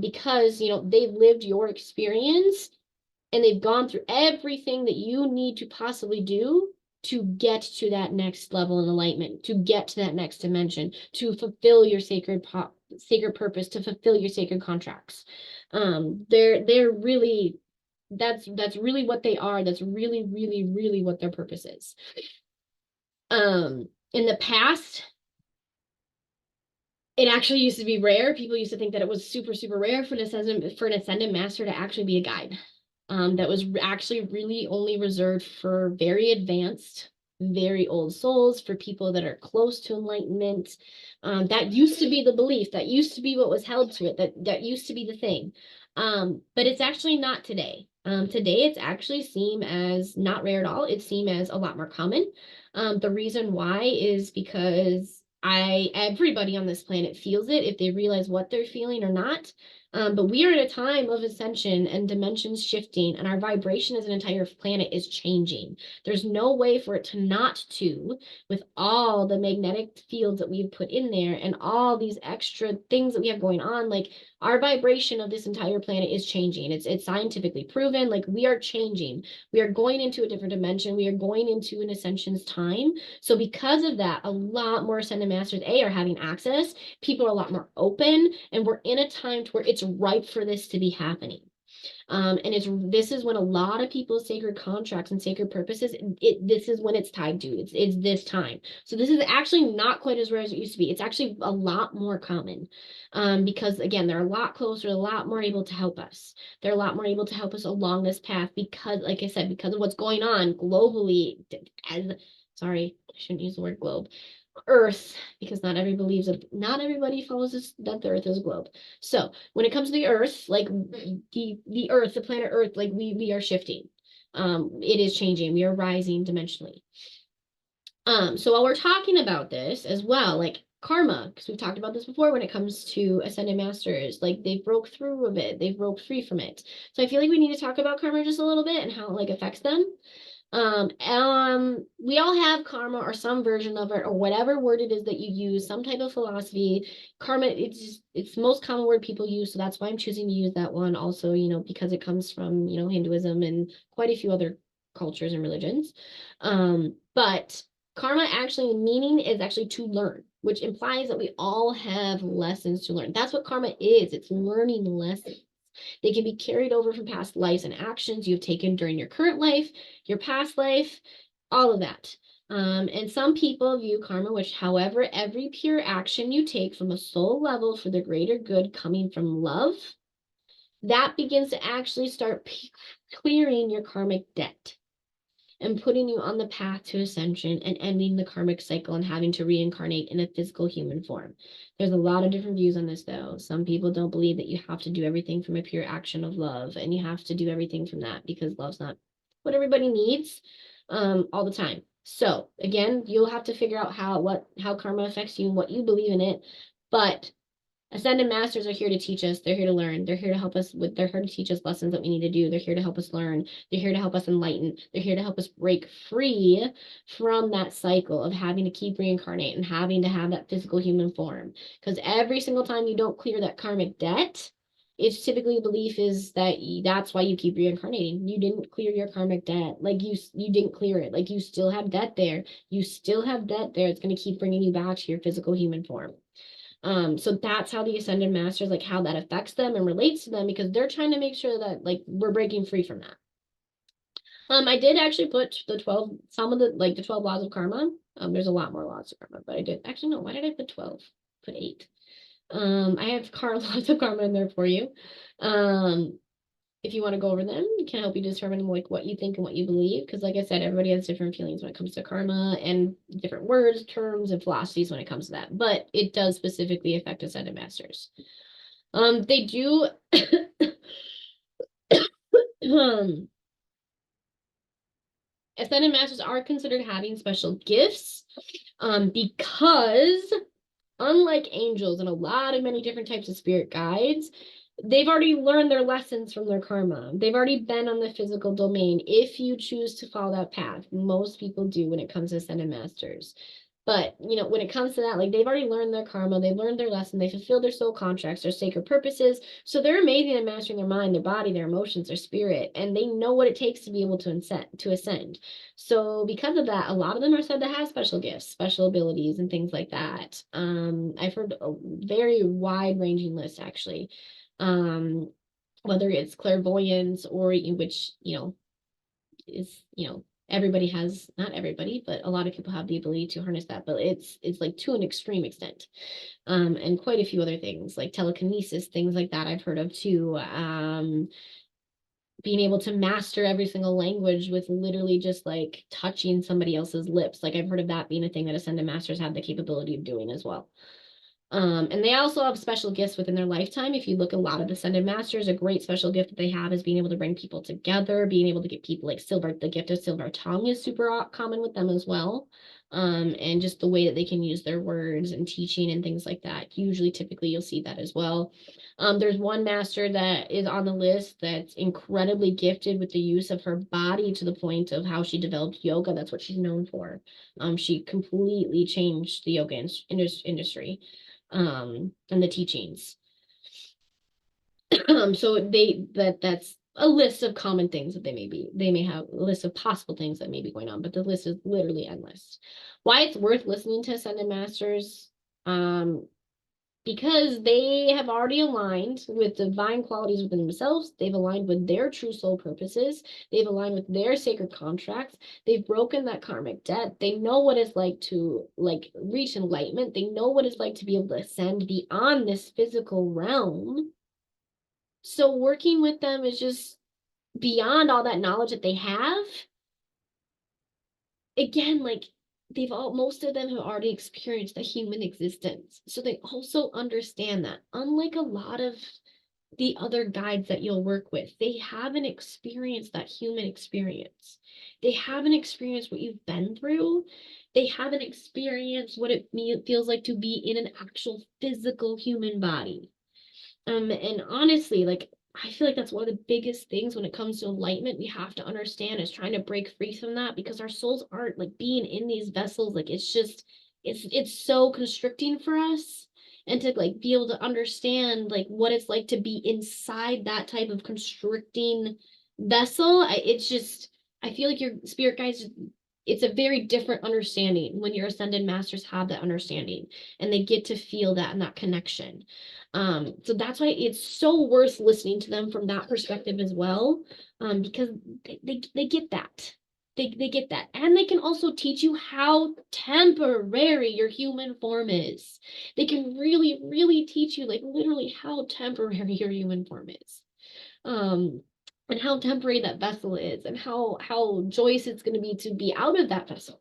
because they've lived your experience and they've gone through everything that you need to possibly do to get to that next level in enlightenment, to get to that next dimension, to fulfill your sacred purpose, to fulfill your sacred contracts. They're really, that's really what they are. That's really, really, really what their purpose is. In the past, it actually used to be rare. People used to think that it was super, super rare for an ascended master to actually be a guide. That was actually really only reserved for very advanced, very old souls, for people that are close to enlightenment. That used to be the belief. That used to be what was held to it. That used to be the thing. But it's actually not today. Today, it's actually seen as not rare at all. It's seen as a lot more common. The reason why is because everybody on this planet feels it if they realize what they're feeling or not. But we are at a time of ascension and dimensions shifting, and our vibration as an entire planet is changing. There's no way for it to not to, with all the magnetic fields that we've put in there and all these extra things that we have going on. Like our vibration of this entire planet is changing. It's scientifically proven. Like we are changing. We are going into a different dimension. We are going into an ascension's time. So because of that, a lot more ascended masters are having access. People are a lot more open, and we're in a time to where it's ripe for this to be happening. And this is when a lot of people's sacred contracts and sacred purposes, this is when it's tied to. It's this time. So this is actually not quite as rare as it used to be. It's actually a lot more common, because again, they're a lot closer, a lot more able to help us. They're a lot more able to help us along this path because, like I said, because of what's going on globally. Sorry, I shouldn't use the word globe. Earth, because not everybody follows this, that the earth is a globe. So when it comes to the earth, like the earth, the planet earth, like we are shifting. It is changing. We are rising dimensionally. So while we're talking about this as well, like karma, because we've talked about this before when it comes to ascended masters, like they broke through a bit, they broke free from it. So I feel like we need to talk about karma just a little bit and how it like affects them. We all have karma or some version of it or whatever word it is that you use, some type of philosophy. Karma, it's the most common word people use, so that's why I'm choosing to use that one also, because it comes from, Hinduism and quite a few other cultures and religions. But karma actually, the meaning is actually to learn, which implies that we all have lessons to learn. That's what karma is. It's learning lessons. They can be carried over from past lives and actions you've taken during your current life, your past life, all of that. And some people view karma, which, however, every pure action you take from a soul level for the greater good coming from love, that begins to actually start clearing your karmic debt and putting you on the path to ascension and ending the karmic cycle and having to reincarnate in a physical human form. There's a lot of different views on this, though. Some people don't believe that you have to do everything from a pure action of love, and you have to do everything from that because love's not what everybody needs all the time. So again, you'll have to figure out how karma affects you and what you believe in it. But Ascended Masters are here to teach us. They're here to learn. They're here to help us they're here to teach us lessons that we need to do. They're here to help us learn. They're here to help us enlighten. They're here to help us break free from that cycle of having to keep reincarnate and having to have that physical human form. Because every single time you don't clear that karmic debt, it's typically the belief is that that's why you keep reincarnating. You didn't clear your karmic debt. Like you didn't clear it. Like you still have debt there. You still have debt there. It's going to keep bringing you back to your physical human form. So that's how the ascended masters, like how that affects them and relates to them, because they're trying to make sure that like we're breaking free from that. I did actually put some of the 12 laws of karma. There's a lot more laws of karma, but I did actually no, why did I put 12? Put 8. I have laws of karma in there for you. If you want to go over them, it can help you determine like what you think and what you believe. Because like I said, everybody has different feelings when it comes to karma and different words, terms, and philosophies when it comes to that. But it does specifically affect ascended masters. They do ascended masters are considered having special gifts because unlike angels and a lot of many different types of spirit guides, they've already learned their lessons from their karma. They've already been on the physical domain if you choose to follow that path. Most people do when it comes to ascended masters. But, when it comes to that, like they've already learned their karma, they've learned their lesson, they fulfilled their soul contracts, their sacred purposes. So they're amazing at mastering their mind, their body, their emotions, their spirit, and they know what it takes to be able to ascend. So because of that, a lot of them are said to have special gifts, special abilities, and things like that. I've heard a very wide-ranging list actually. Whether it's clairvoyance or which, is, everybody has, not everybody, but a lot of people have the ability to harness that, but it's like to an extreme extent. And quite a few other things like telekinesis, things like that I've heard of too. Being able to master every single language with literally just like touching somebody else's lips. Like I've heard of that being a thing that ascended masters have the capability of doing as well. And they also have special gifts within their lifetime. If you look at a lot of ascended masters, a great special gift that they have is being able to bring people together, being able to get people like the gift of silver tongue is super common with them as well. And just the way that they can use their words and teaching and things like that. Usually, typically, you'll see that as well. There's one master that is on the list that's incredibly gifted with the use of her body to the point of how she developed yoga. That's what she's known for. She completely changed the yoga industry and the teachings. So that's a list of common things that they may have a list of possible things that may be going on, but the list is literally endless. Why it's worth listening to ascended masters, because they have already aligned with divine qualities within themselves. They've aligned with their true soul purposes. They've aligned with their sacred contracts. They've broken that karmic debt. They know what it's like to like reach enlightenment. They know what it's like to be able to ascend beyond this physical realm. So working with them is just beyond all that knowledge that they have. Again, like most of them have already experienced the human existence. So they also understand that unlike a lot of the other guides that you'll work with. They haven't experienced that human experience. They haven't experienced what you've been through. They haven't experienced what it feels like to be in an actual physical human body. And honestly, like I feel like that's one of the biggest things when it comes to enlightenment we have to understand is trying to break free from that, because our souls aren't like being in these vessels. Like it's just it's so constricting for us. And to like be able to understand like what it's like to be inside that type of constricting vessel, it's just I feel like your spirit guides, it's a very different understanding when your ascended masters have that understanding and they get to feel that and that connection. So that's why it's so worth listening to them from that perspective as well, because they get that. They get that. And they can also teach you how temporary your human form is. They can really, really teach you, like, literally how temporary your human form is. Um, and how temporary that vessel is, and how joyous it's going to be out of that vessel.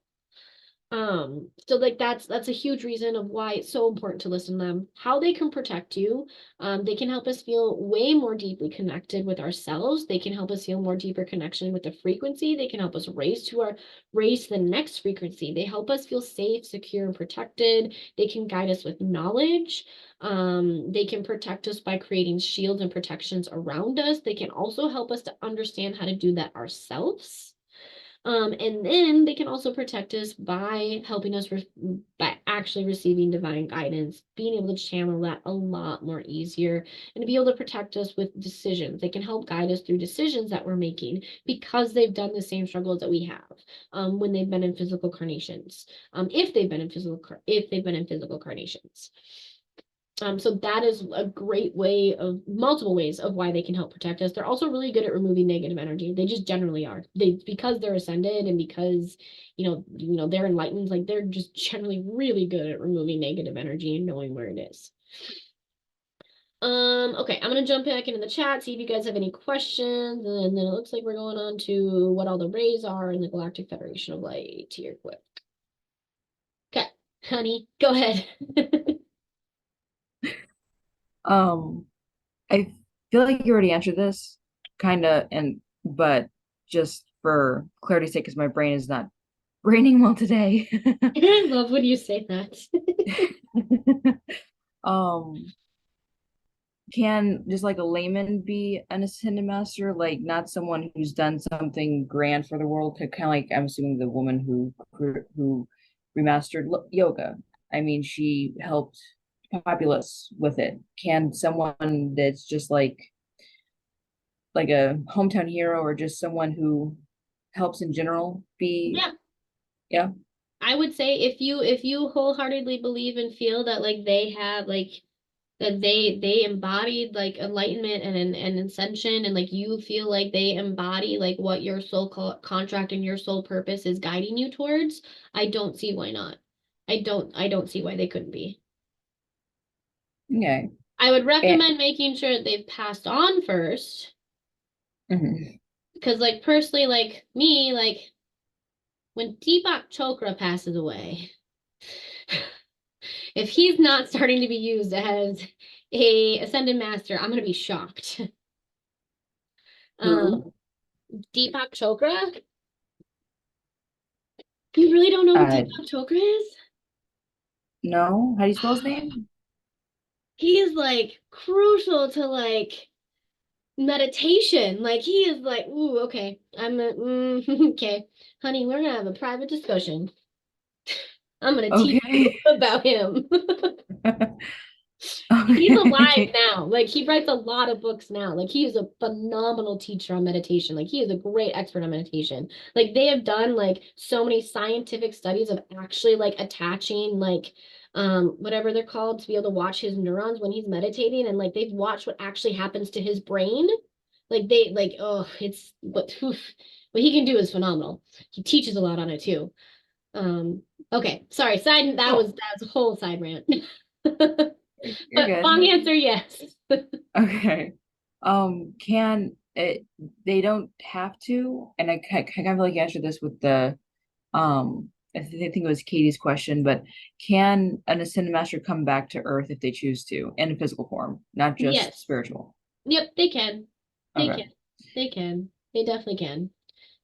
So like that's a huge reason of why it's so important to listen to them. How they can protect you. They can help us feel way more deeply connected with ourselves. They can help us feel more deeper connection with the frequency. They can help us raise to the next frequency. They help us feel safe, secure, and protected. They can guide us with knowledge. They can protect us by creating shields and protections around us. They can also help us to understand how to do that ourselves. And then they can also protect us by helping us by actually receiving divine guidance, being able to channel that a lot more easier, and to be able to protect us with decisions. They can help guide us through decisions that we're making because they've done the same struggles that we have when they've been in physical carnations. If they've been in physical carnations. So that is a great way of multiple ways of why they can help protect us. They're also really good at removing negative energy. They just generally are. Because they're ascended and because they're enlightened, like they're just generally really good at removing negative energy and knowing where it is. Okay, I'm gonna jump back into the chat, see if you guys have any questions, and then it looks like we're going on to what all the rays are in the Galactic Federation of Light here quick. Okay, honey, go ahead. Um, I feel like you already answered this, kind of, but just for clarity's sake, because my brain is not braining well today. I love when you say that. Um, can just like a layman be an ascended master, like not someone who's done something grand for the world? Kind of like I'm assuming the woman who remastered yoga. I mean, she helped populace with it. Can someone that's just like a hometown hero or just someone who helps in general be? Yeah, Yeah. I would say if you wholeheartedly believe and feel that like they have like that they embodied like enlightenment and ascension, and like you feel like they embody like what your soul contract and your soul purpose is guiding you towards, I don't see why not. I don't see why they couldn't be. Okay. I would And, recommend making sure that they've passed on first, mhm. because like personally, like me, like when Deepak Chopra passes away, if he's not starting to be used as a ascended master, I'm gonna be shocked. Um, Who? Deepak Chopra? You really don't know who Uh, Deepak Chopra is? no. How do you spell his name? He is like crucial to like meditation. Like he is like, ooh, okay. Okay. Honey, we're gonna have a private discussion. I'm gonna teach you Okay. about him. He's alive Okay. now. Like he writes a lot of books now. Like he is a phenomenal teacher on meditation. Like he is a great expert on meditation. Like they have done like so many scientific studies of actually like attaching like whatever they're called to be able to watch his neurons when he's meditating, and like they've watched what actually happens to his brain. Like they like oh it's what he can do is phenomenal. He teaches a lot on it too. Okay, sorry, Cool. that was a whole side rant. You're But long good. answer, yes. Okay. Can it, they don't have to, and I kind of like answered this with the I think it was Katie's question, but can an ascended master come back to Earth if they choose to in a physical form, not just Yes. spiritual? Yep, they can. They Okay. can. They can. They definitely can.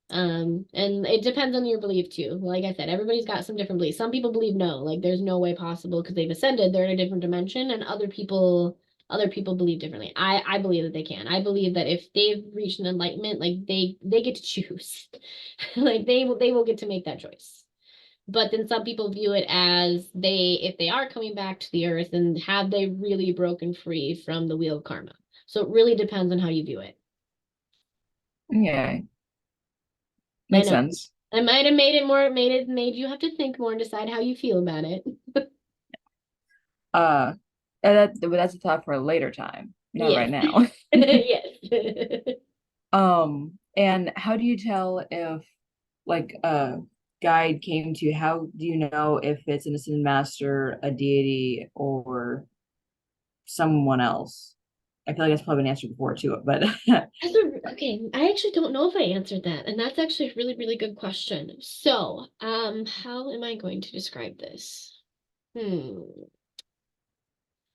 And it depends on your belief too. Like I said, everybody's got some different beliefs. Some people believe no, like there's no way possible because they've ascended, they're in a different dimension, and other people believe differently. I believe that they can. I believe that if they've reached an enlightenment, like they get to choose. Like they will get to make that choice. But then some people view it as if they are coming back to the earth, and have they really broken free from the wheel of karma? So it really depends on how you view it. Yeah, I makes know. sense. I might have made you have to think more and decide how you feel about it. But that's a thought for a later time, not Yes. right now. Yes. And how do you tell if like a guide came to you? How do you know if it's an ascended master, a deity, or someone else? I feel like that's probably been answered before too, but Okay, I actually don't know if I answered that, and that's actually a really, really good question. So, how am I going to describe this? Hmm.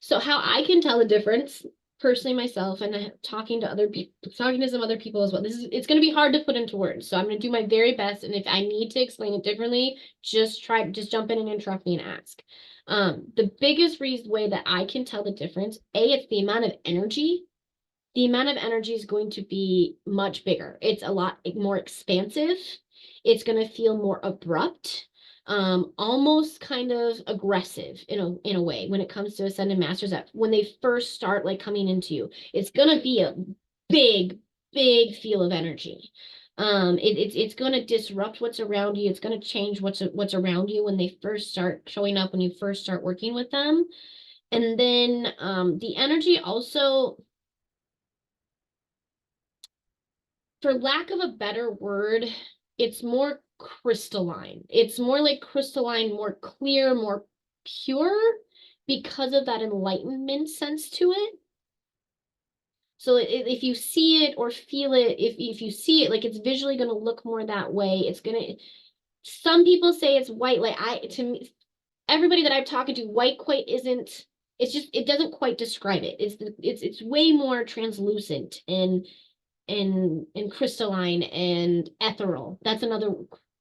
So how I can tell the difference personally myself, and talking to other people, talking to some other people as well. It's going to be hard to put into words. So I'm going to do my very best. And if I need to explain it differently, just jump in and interrupt me and ask. The biggest reason way that I can tell the difference, it's the amount of energy. The amount of energy is going to be much bigger. It's a lot more expansive. It's going to feel more abrupt, almost kind of aggressive in a way when it comes to ascended masters. That when they first start like coming into you, it's going to be a big, big feel of energy. It's going to disrupt what's around you. It's going to change what's around you when they first start showing up, when you first start working with them. And then the energy also, for lack of a better word, it's more crystalline. It's more like crystalline, more clear, more pure because of that enlightenment sense to it. So if you see it or feel it, if you see it, like it's visually going to look more that way. Some people say it's white. Like to me, everybody that I've talked to, white quite isn't. It doesn't quite describe it. It's way more translucent and crystalline and ethereal. That's another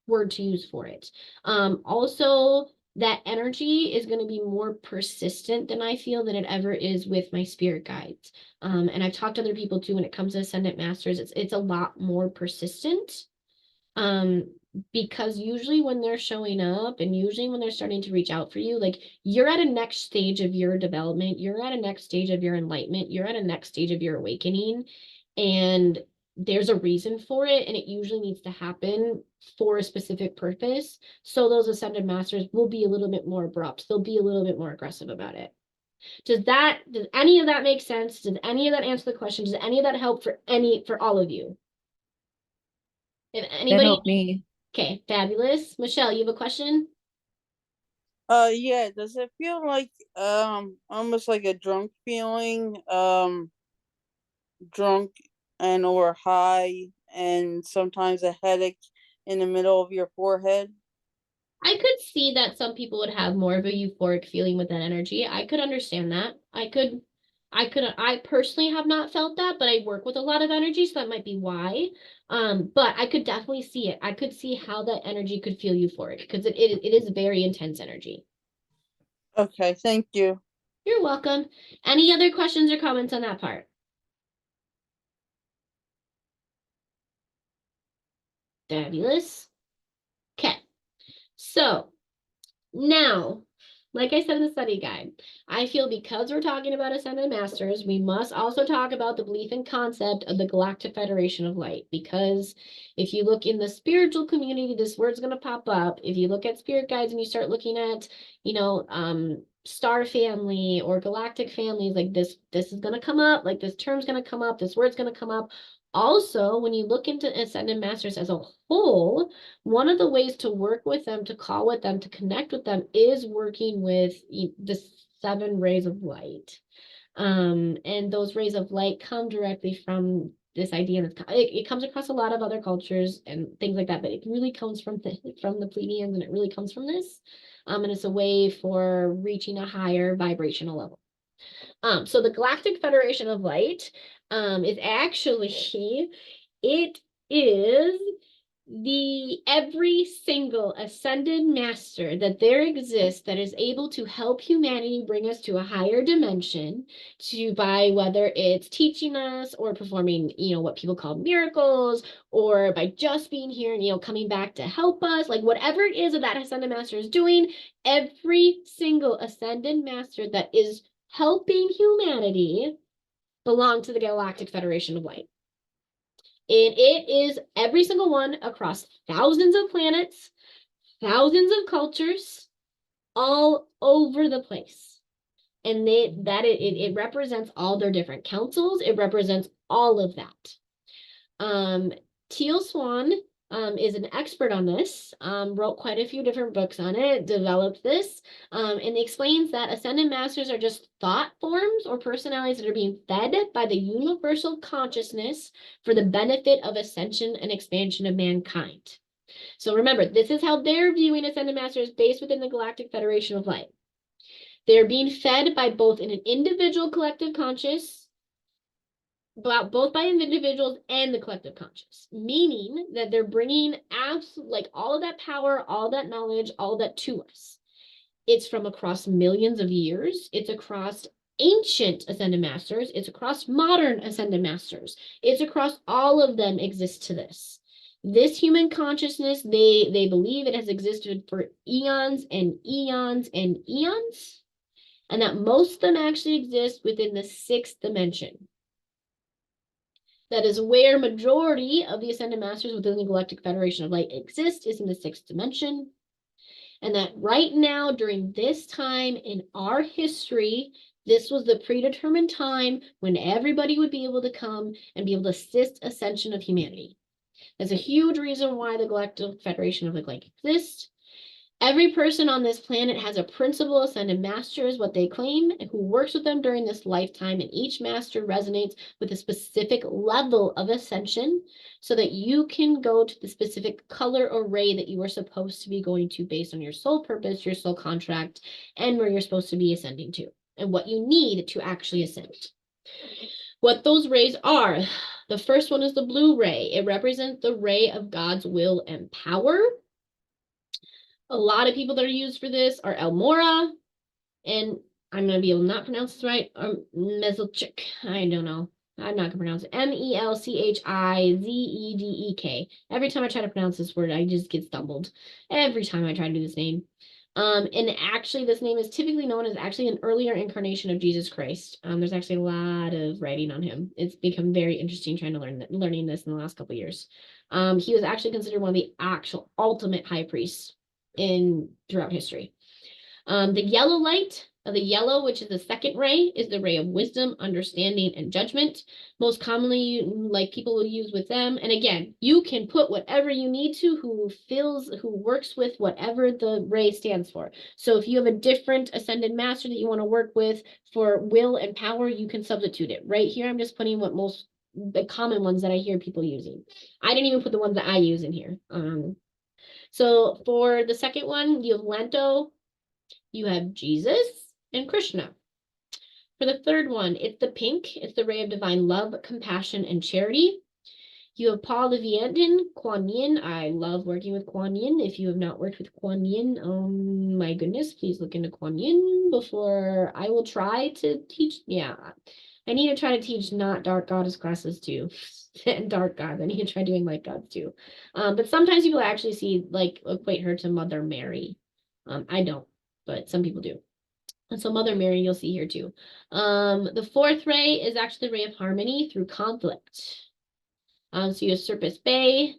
word to use for it. Also, that energy is going to be more persistent than I feel than it ever is with my spirit guides. And I've talked to other people too when it comes to ascendant masters. It's a lot more persistent. Um, because usually when they're showing up and usually when they're starting to reach out for you, like you're at a next stage of your development, you're at a next stage of your enlightenment, you're at a next stage of your awakening, and there's a reason for it, and it usually needs to happen for a specific purpose. So those ascended masters will be a little bit more abrupt. They'll be a little bit more aggressive about it. Does any of that make sense? Does any of that answer the question? Does any of that help for all of you? If that anybody, helped me. okay, fabulous. Michelle, you have a question? Yeah, does it feel like almost like a drunk feeling? Drunk and or high, and sometimes a headache in the middle of your forehead? I could see that some people would have more of a euphoric feeling with that energy. I could understand that. I personally have not felt that, but I work with a lot of energy, so that might be why. But I could definitely see it. I could see how that energy could feel euphoric because it is very intense energy. Okay, thank you. You're welcome. Any other questions or comments on that part? Fabulous. Okay. So now, like I said in the study guide, I feel because we're talking about ascended masters, we must also talk about the belief and concept of the Galactic Federation of Light. Because if you look in the spiritual community, this word's going to pop up. If you look at spirit guides and you start looking at, star family or galactic families, like this is going to come up, like this term's going to come up, this word's going to come up. Also, when you look into ascended masters as a whole, one of the ways to work with them, to call with them, to connect with them is working with the 7 rays of light. And those rays of light come directly from this idea, and it comes across a lot of other cultures and things like that, but it really comes from the Pleiadians, and it really comes from this. And it's a way for reaching a higher vibrational level. So the Galactic Federation of Light, is actually, it is every single ascended master that there exists that is able to help humanity bring us to a higher dimension, by whether it's teaching us or performing, what people call miracles, or by just being here and, coming back to help us, like whatever it is that ascended master is doing, every single ascended master that is helping humanity belong to the Galactic Federation of Light. And it is every single one across thousands of planets, thousands of cultures, all over the place. And it represents all their different councils. It represents all of that. Teal Swan is an expert on this, wrote quite a few different books on it, developed this, and explains that ascended masters are just thought forms or personalities that are being fed by the universal consciousness for the benefit of ascension and expansion of mankind. So remember, this is how they're viewing ascended masters based within the Galactic Federation of Light. They're being fed by both an individual collective conscious, both by individuals and the collective conscious, meaning that they're bringing all of that power, all that knowledge, all that to us. It's from across millions of years. It's across ancient ascended masters. It's across modern ascended masters. It's across all of them exist to this. This human consciousness, they believe it has existed for eons and eons and eons, and that most of them actually exist within the 6th dimension. That is where majority of the ascended masters within the Galactic Federation of Light exist, is in the 6th dimension. And that right now, during this time in our history, this was the predetermined time when everybody would be able to come and be able to assist ascension of humanity. That's a huge reason why the Galactic Federation of Light exists. Every person on this planet has a principal ascended master, is what they claim, who works with them during this lifetime, and each master resonates with a specific level of ascension so that you can go to the specific color or ray that you are supposed to be going to based on your soul purpose, your soul contract, and where you're supposed to be ascending to, and what you need to actually ascend. What those rays are, the first one is the blue ray. It represents the ray of God's will and power. A lot of people that are used for this are Elmora, and I'm going to be able to not pronounce this right, or Mezilchik. I don't know. I'm not going to pronounce it. Melchizedek. Every time I try to pronounce this word, I just get stumbled. Every time I try to do this name. And actually, this name is typically known as actually an earlier incarnation of Jesus Christ. There's actually a lot of writing on him. It's become very interesting trying to learning this in the last couple of years. He was actually considered one of the actual ultimate high priests throughout history. The yellow light, the yellow, which is the second ray, is the ray of wisdom, understanding, and judgment. Most commonly, like people will use with them. And again, you can put whatever you need to, who works with whatever the ray stands for. So if you have a different ascended master that you want to work with for will and power, you can substitute it. Right here, I'm just putting the common ones that I hear people using. I didn't even put the ones that I use in here. So for the second one, you have Lento, you have Jesus, and Krishna. For the third one, it's the pink. It's the ray of divine love, compassion, and charity. You have Paul Leviathan, Kuan Yin. I love working with Kuan Yin. If you have not worked with Kuan Yin, oh my goodness, please look into Kuan Yin before I will try to teach. Yeah, I need to try to teach not dark goddess classes too. And dark gods. I need to try doing light gods too. But sometimes people actually equate her to Mother Mary. I don't, but some people do. And so Mother Mary, you'll see here too. The fourth ray is actually the ray of harmony through conflict. So you have Serpis Bay,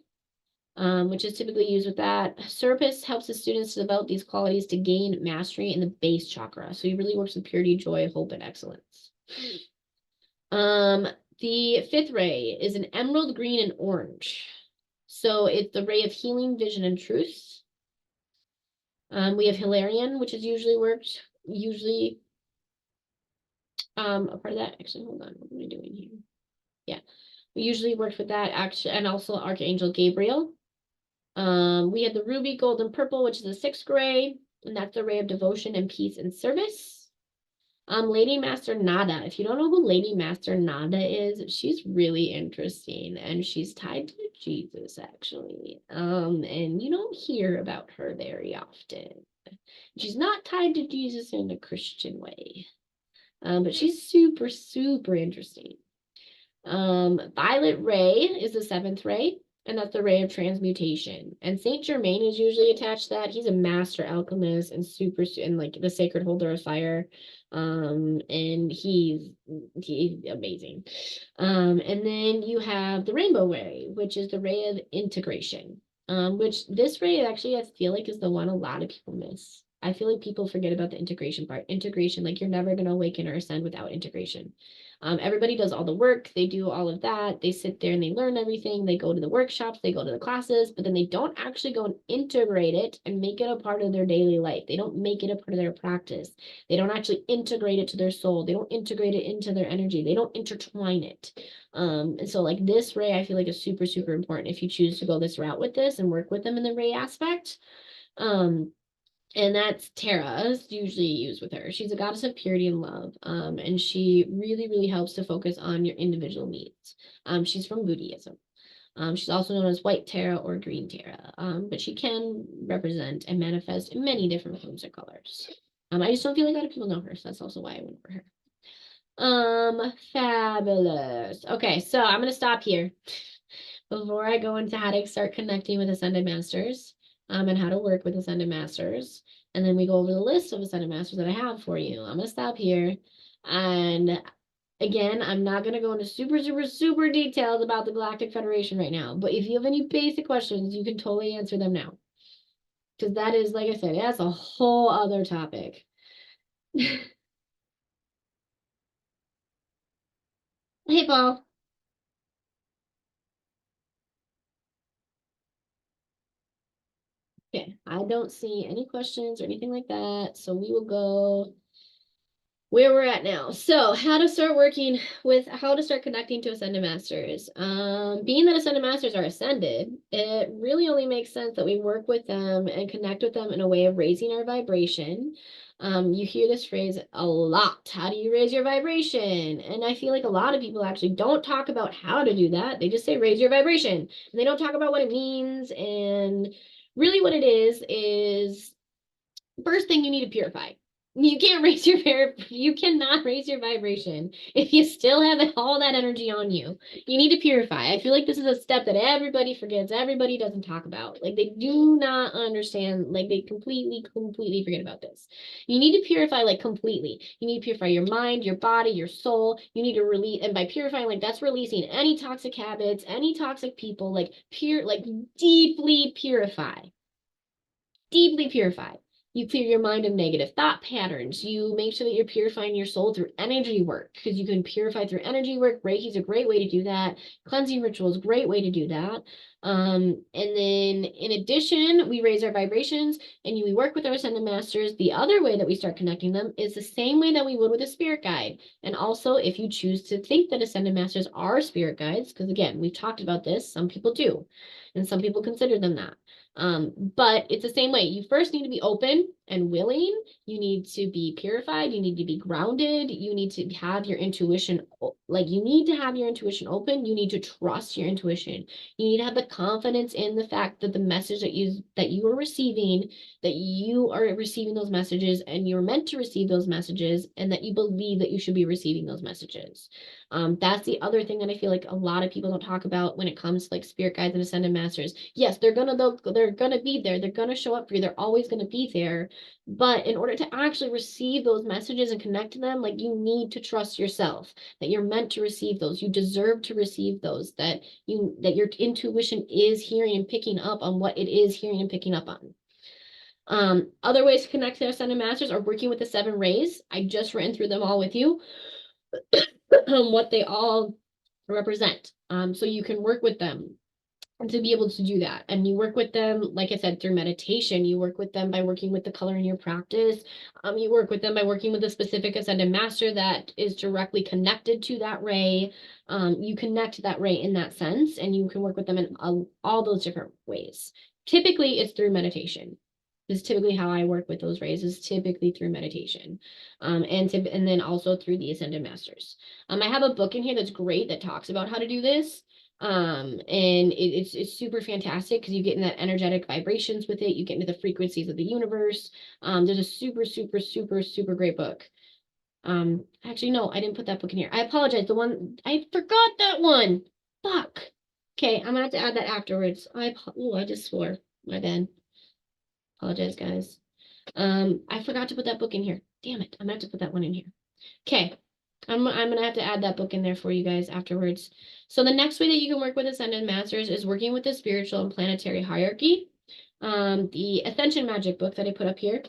which is typically used with that. Serpis helps the students to develop these qualities to gain mastery in the base chakra. So he really works with purity, joy, hope, and excellence. The fifth ray is an emerald green and orange. So it's the ray of healing, vision, and truth. We have Hilarion, which is usually a part of that. Actually, hold on, what am I doing here? Yeah, we usually worked with that actually, and also Archangel Gabriel. We have the ruby, gold, and purple, which is the sixth ray, and that's the ray of devotion and peace and service. Lady Master Nada. If you don't know who Lady Master Nada is, she's really interesting, and she's tied to Jesus, actually. And you don't hear about her very often. She's not tied to Jesus in a Christian way. But she's super, super interesting. Violet Ray is the 7th ray, and that's the ray of transmutation. And Saint Germain is usually attached to that. He's a master alchemist and and like the sacred holder of fire. And he's amazing. And then you have the rainbow ray, which is the ray of integration. Which this ray actually I feel like is the one a lot of people miss. I feel like people forget about the integration part. Integration, like you're never going to awaken or ascend without integration. Everybody does all the work, they do all of that, they sit there and they learn everything, they go to the workshops, they go to the classes, but then they don't actually go and integrate it and make it a part of their daily life. They don't make it a part of their practice. They don't actually integrate it to their soul. They don't integrate it into their energy. They don't intertwine it. And so like this ray, I feel like is super, super important if you choose to go this route with this and work with them in the ray aspect. And that's Tara's usually used with her. She's a goddess of purity and love. And she really, really helps to focus on your individual needs. She's from Buddhism. She's also known as white Tara or green Tara. But she can represent and manifest in many different forms or colors. I just don't feel like a lot of people know her, so that's also why I went for her. Fabulous. Okay, so I'm gonna stop here before I go into how to start connecting with Ascended Masters. And how to work with Ascended Masters. And then we go over the list of Ascended Masters that I have for you. I'm going to stop here. And again, I'm not going to go into super, super, super details about the Galactic Federation right now. But if you have any basic questions, you can totally answer them now. Because that is, like I said, that's a whole other topic. Hey, Paul. Okay, I don't see any questions or anything like that. So we will go where we're at now. So how to start connecting to Ascended Masters. Being that Ascended Masters are ascended, it really only makes sense that we work with them and connect with them in a way of raising our vibration. You hear this phrase a lot. How do you raise your vibration? And I feel like a lot of people actually don't talk about how to do that. They just say raise your vibration. And they don't talk about what it means. And really what it is first thing you need to purify. You cannot raise your vibration if you still have all that energy on you. You need to purify. I feel like this is a step that everybody forgets, everybody doesn't talk about. Like they do not understand, like they completely forget about this. You need to purify like completely. You need to purify your mind, your body, your soul. You need to release, and by purifying, like that's releasing any toxic habits, any toxic people, like deeply purify. Deeply purify. You clear your mind of negative thought patterns. You make sure that you're purifying your soul through energy work because you can purify through energy work. Reiki is a great way to do that. Cleansing rituals, great way to do that. And then in addition, we raise our vibrations and we work with our Ascended Masters. The other way that we start connecting them is the same way that we would with a spirit guide. And also, if you choose to think that Ascended Masters are spirit guides, because again, we've talked about this, some people do, and some people consider them that. But it's the same way. You first need to be open and willing. You need to be purified. You need to be grounded. You need to have your intuition, you need to have your intuition open. You need to trust your intuition. You need to have the confidence in the fact that the message that you are receiving, that you are receiving those messages and you're meant to receive those messages and that you believe that you should be receiving those messages. That's the other thing that I feel like a lot of people don't talk about when it comes to like spirit guides and Ascended Masters. Yes, they're gonna be there. They're gonna show up for you. They're always gonna be there. But in order to actually receive those messages and connect to them, like you need to trust yourself that you're meant to receive those. You deserve to receive those. That your intuition is hearing and picking up on what it is hearing and picking up on. Other ways to connect to Ascended Masters are working with the 7 rays. I just ran through them all with you. What they all represent. So you can work with them to be able to do that. And you work with them, like I said, through meditation. You work with them by working with the color in your practice. You work with them by working with a specific Ascended Master that is directly connected to that ray. You connect to that ray in that sense, and you can work with them in all those different ways. Typically, it's through meditation. is typically how I work with those rays, is typically through meditation. And then also through the Ascended Masters. I have a book in here that's great that talks about how to do this. And it's super fantastic because you get in that energetic vibrations with it. You get into the frequencies of the universe. There's a super, super, super, super great book. Actually, no, I didn't put that book in here. I apologize. The one, I forgot that one. Fuck. Okay, I'm gonna have to add that afterwards. I just swore. My bad. Apologize, guys. I forgot to put that book in here. Damn it. I'm gonna have to put that one in here. Okay. I'm gonna have to add that book in there for you guys afterwards. So the next way that you can work with Ascended Masters is working with the spiritual and planetary hierarchy. The Ascension Magic book that I put up here,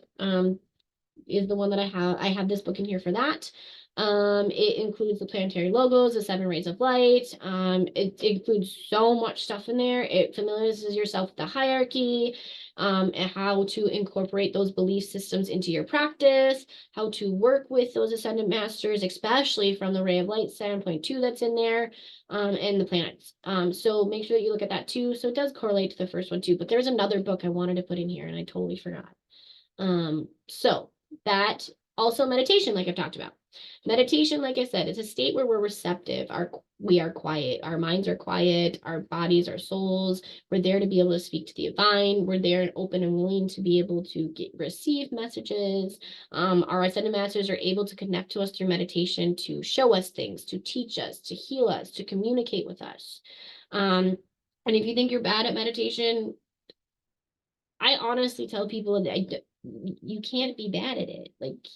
is the one that I have. I have this book in here for that. It includes the planetary logos, the 7 rays of light. It includes so much stuff in there. It familiarizes yourself with the hierarchy, and how to incorporate those belief systems into your practice, how to work with those ascended masters, especially from the ray of light standpoint too that's in there, and the planets. So make sure that you look at that too. So it does correlate to the first one too, but there's another book I wanted to put in here and I totally forgot. So that also meditation, like I've talked about. Meditation, like I said, is a state where we're receptive. We are quiet. Our minds are quiet. Our bodies, our souls. We're there to be able to speak to the divine. We're there and open and willing to be able to receive messages. Our ascended masters are able to connect to us through meditation, to show us things, to teach us, to heal us, to communicate with us. And if you think you're bad at meditation, I honestly tell people that you can't be bad at it. Like,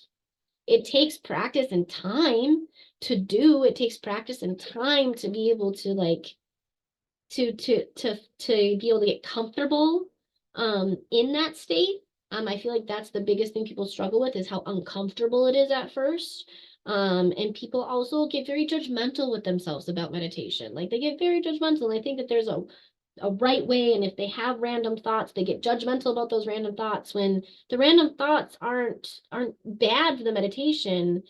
it takes practice and time to do. It takes practice and time to be able to like to be able to get comfortable in that state. I feel like that's the biggest thing people struggle with, is how uncomfortable it is at first. And people also get very judgmental with themselves about meditation. Like, they get very judgmental, and I think that there's a right way, and if they have random thoughts, they get judgmental about those random thoughts, when the random thoughts aren't bad for the meditation,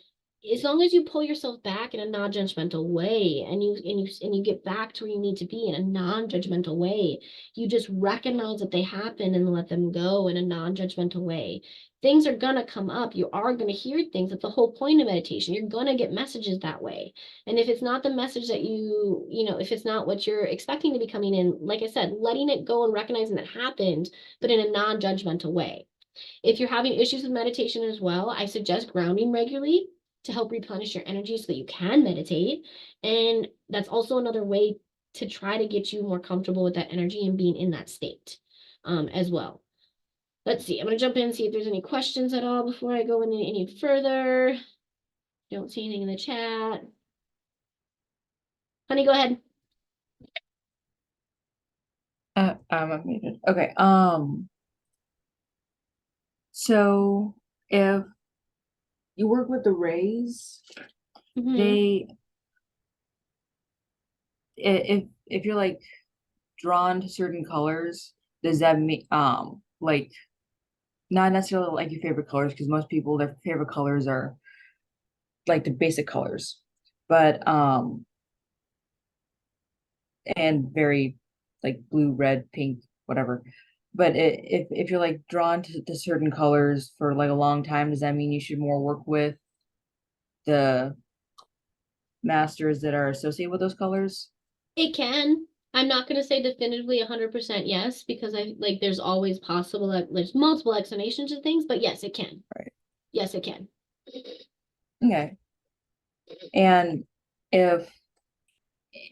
as long as you pull yourself back in a non-judgmental way, and you get back to where you need to be in a non-judgmental way. You just recognize that they happen and let them go in a non-judgmental way. Things are gonna come up. You are gonna hear things. That's the whole point of meditation. You're gonna get messages that way. And if it's not the message that if it's not what you're expecting to be coming in, like I said, letting it go and recognizing that happened, but in a non-judgmental way. If you're having issues with meditation as well, I suggest grounding regularly to help replenish your energy so that you can meditate. And that's also another way to try to get you more comfortable with that energy and being in that state, as well. Let's see. I'm going to jump in and see if there's any questions at all before I go any further. Don't see anything in the chat. Honey, go ahead. I'm muted. Okay. So if you work with the rays, Mhm. if you're like drawn to certain colors, does that mean like not necessarily like your favorite colors, because most people, their favorite colors are like the basic colors, but and very like blue, red, pink, whatever. But if you're like drawn to certain colors for like a long time, does that mean you should more work with the masters that are associated with those colors? It can. I'm not going to say definitively 100% yes, because there's always possible that there's multiple explanations of things, but yes, it can. Right. Yes, it can. Okay. And if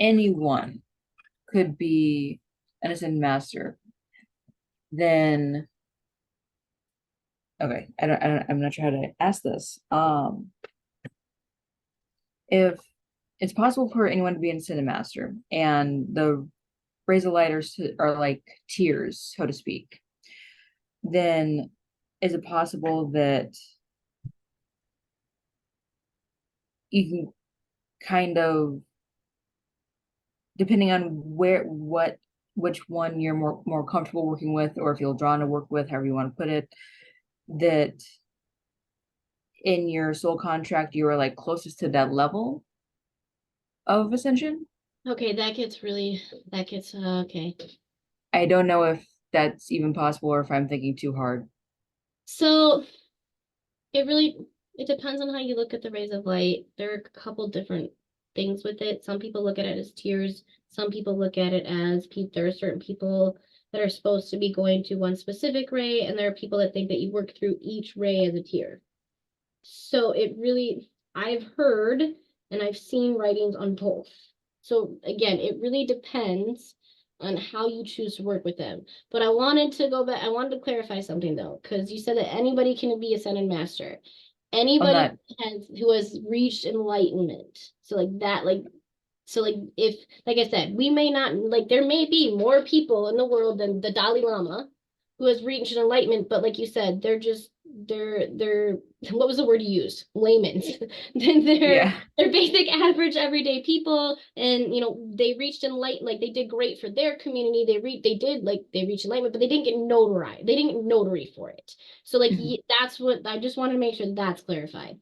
anyone could be an ascended master, then okay, I'm not sure how to ask this. If it's possible for anyone to be an ascended master, and the rays of light are like tiers, so to speak, then is it possible that you can kind of, depending on which one you're more comfortable working with, or if you're drawn to work with, however you want to put it, that in your soul contract you are like closest to that level of ascension? Okay, okay. I don't know if that's even possible, or if I'm thinking too hard. So it depends on how you look at the rays of light. There are a couple different things with it. Some people look at it as tiers. Some people look at it as there are certain people that are supposed to be going to one specific ray, and there are people that think that you work through each ray as a tier. So I've heard and I've seen writings on both. So again, it really depends on how you choose to work with them. But I wanted to clarify something though, because you said that anybody can be ascended master. I'm Anybody not. who has reached enlightenment. So like that, if like I said, we may not like there may be more people in the world than the Dalai Lama who has reached enlightenment, but like you said, they're what was the word you used? Laymen. they're Yeah. they're basic average everyday people, and they reached enlightenment, like they did great for their community. They reached enlightenment, but they didn't get notarized. They didn't get notary for it. So like Mhm. that's what I just wanted to make sure that's clarified.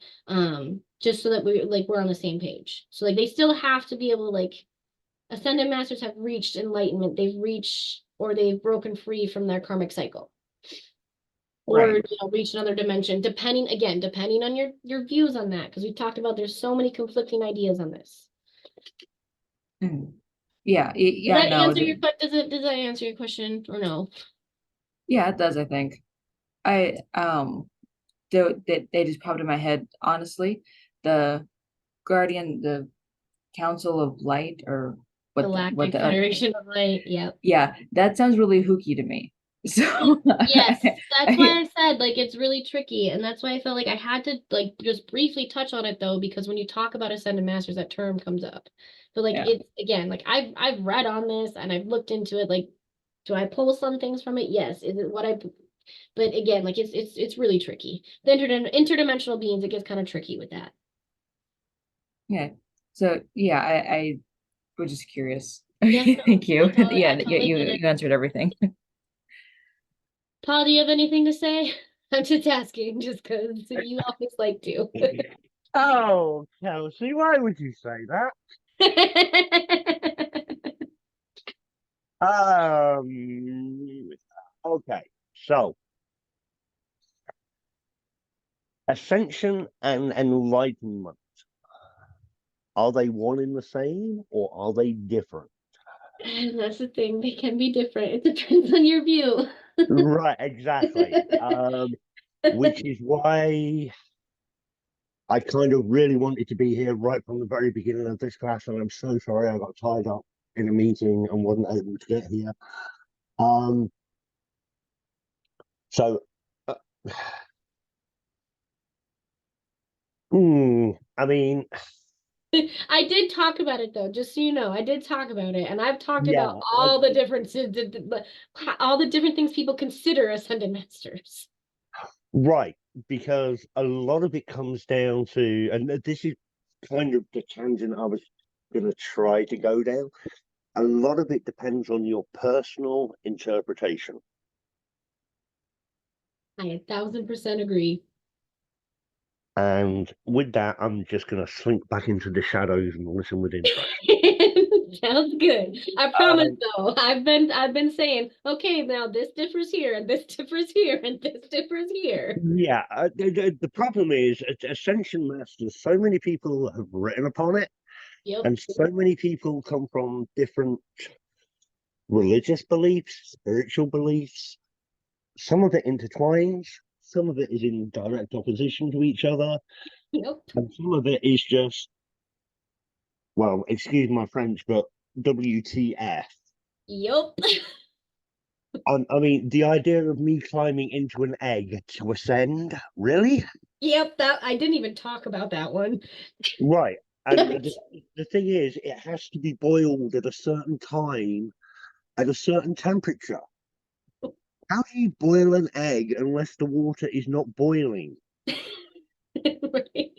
Just so that we're on the same page. So like they still have to be able to like ascended masters have reached enlightenment. They've reached or they've broken free from their karmic cycle or Right. reach another dimension, depending on your views on that, because we've talked about there's so many conflicting ideas on this. Mhm. Yeah. Does Yeah. that No. answer your does that answer your question or no? Yeah, it does. I think. I they just popped in my head. Honestly, the the Council of Light, or what Galactic the Federation of Light. Yep. yeah, that sounds really hooky to me. So Yes, that's why I, I said like it's really tricky, and that's why I felt like I had to like just briefly touch on it though, because when you talk about ascended masters, that term comes up. But like yeah, it's again, like I've read on this and I've looked into it. Like, do I pull some things from it? Yes. Is it what I? But again, like it's really tricky. The interdimensional beings, it gets kind of tricky with that. yeah. So yeah, I was just curious. Yeah, Okay, no, thank you. I Yeah, totally get it. you answered everything. Paul, do you have anything to say? I'm just asking, just because you always like to. Oh, Kelsey, why would you say that? Okay, so ascension and enlightenment, are they one in the same or are they different? And that's the thing, they can be different. It depends on your view. Right, exactly. Which is why I kind of really wanted to be here right from the very beginning of this class, and I'm so sorry I got tied up in a meeting and wasn't able to get here. Um, so, uh, I mean, I did talk about it though, just so you know. I did talk about it, and I've talked about yeah, all the differences, all the different things people consider ascended masters. right, because a lot of it comes down to, and this is kind of the tangent I was going to try to go down. A lot of it depends on your personal interpretation. I 1,000% agree. And with that, I'm just going to slink back into the shadows and listen with interest. Sounds good. I promise Um, though. I've been saying, okay, now this differs here, and this differs here, and this differs here. yeah, the problem is Ascension Masters, so many people have written upon it, Yep. and so many people come from different religious beliefs, spiritual beliefs. Some of it intertwines, some of it is in direct opposition to each other, Yep. and some of it is just, well, excuse my French, but WTF. Yep. I mean, the idea of me climbing into an egg to ascend, really? Yep. That I didn't even talk about that one. Right. And the thing is, it has to be boiled at a certain time, at a certain temperature. How do you boil an egg unless the water is not boiling? Right.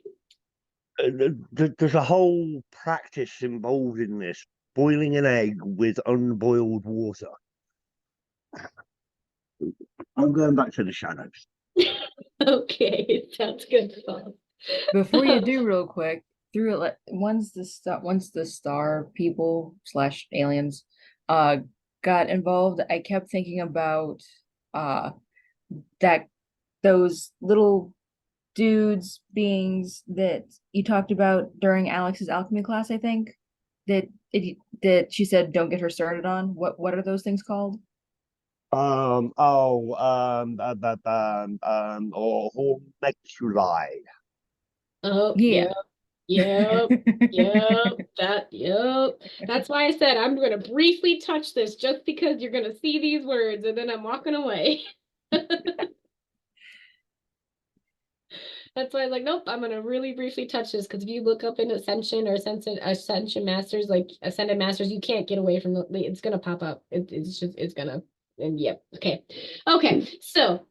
There's a whole practice involved in this, boiling an egg with unboiled water. I'm going back to the shadows. Okay, sounds good, Paul. Before you do, real quick, once the star people slash aliens got involved, I kept thinking about uh that those little dudes, beings that you talked about during Alex's alchemy class, I think, that she said don't get her started on. What are those things called? Or Hormexuli. Oh, Yeah. yep, yep, yep. That's why I said I'm gonna briefly touch this just because you're gonna see these words and then I'm walking away. That's why I was like, nope, I'm gonna really briefly touch this because if you look up in Ascension or Ascension Masters, like Ascended Masters, you can't get away from it's gonna pop up. It's just it's gonna and yep. Okay. Okay. So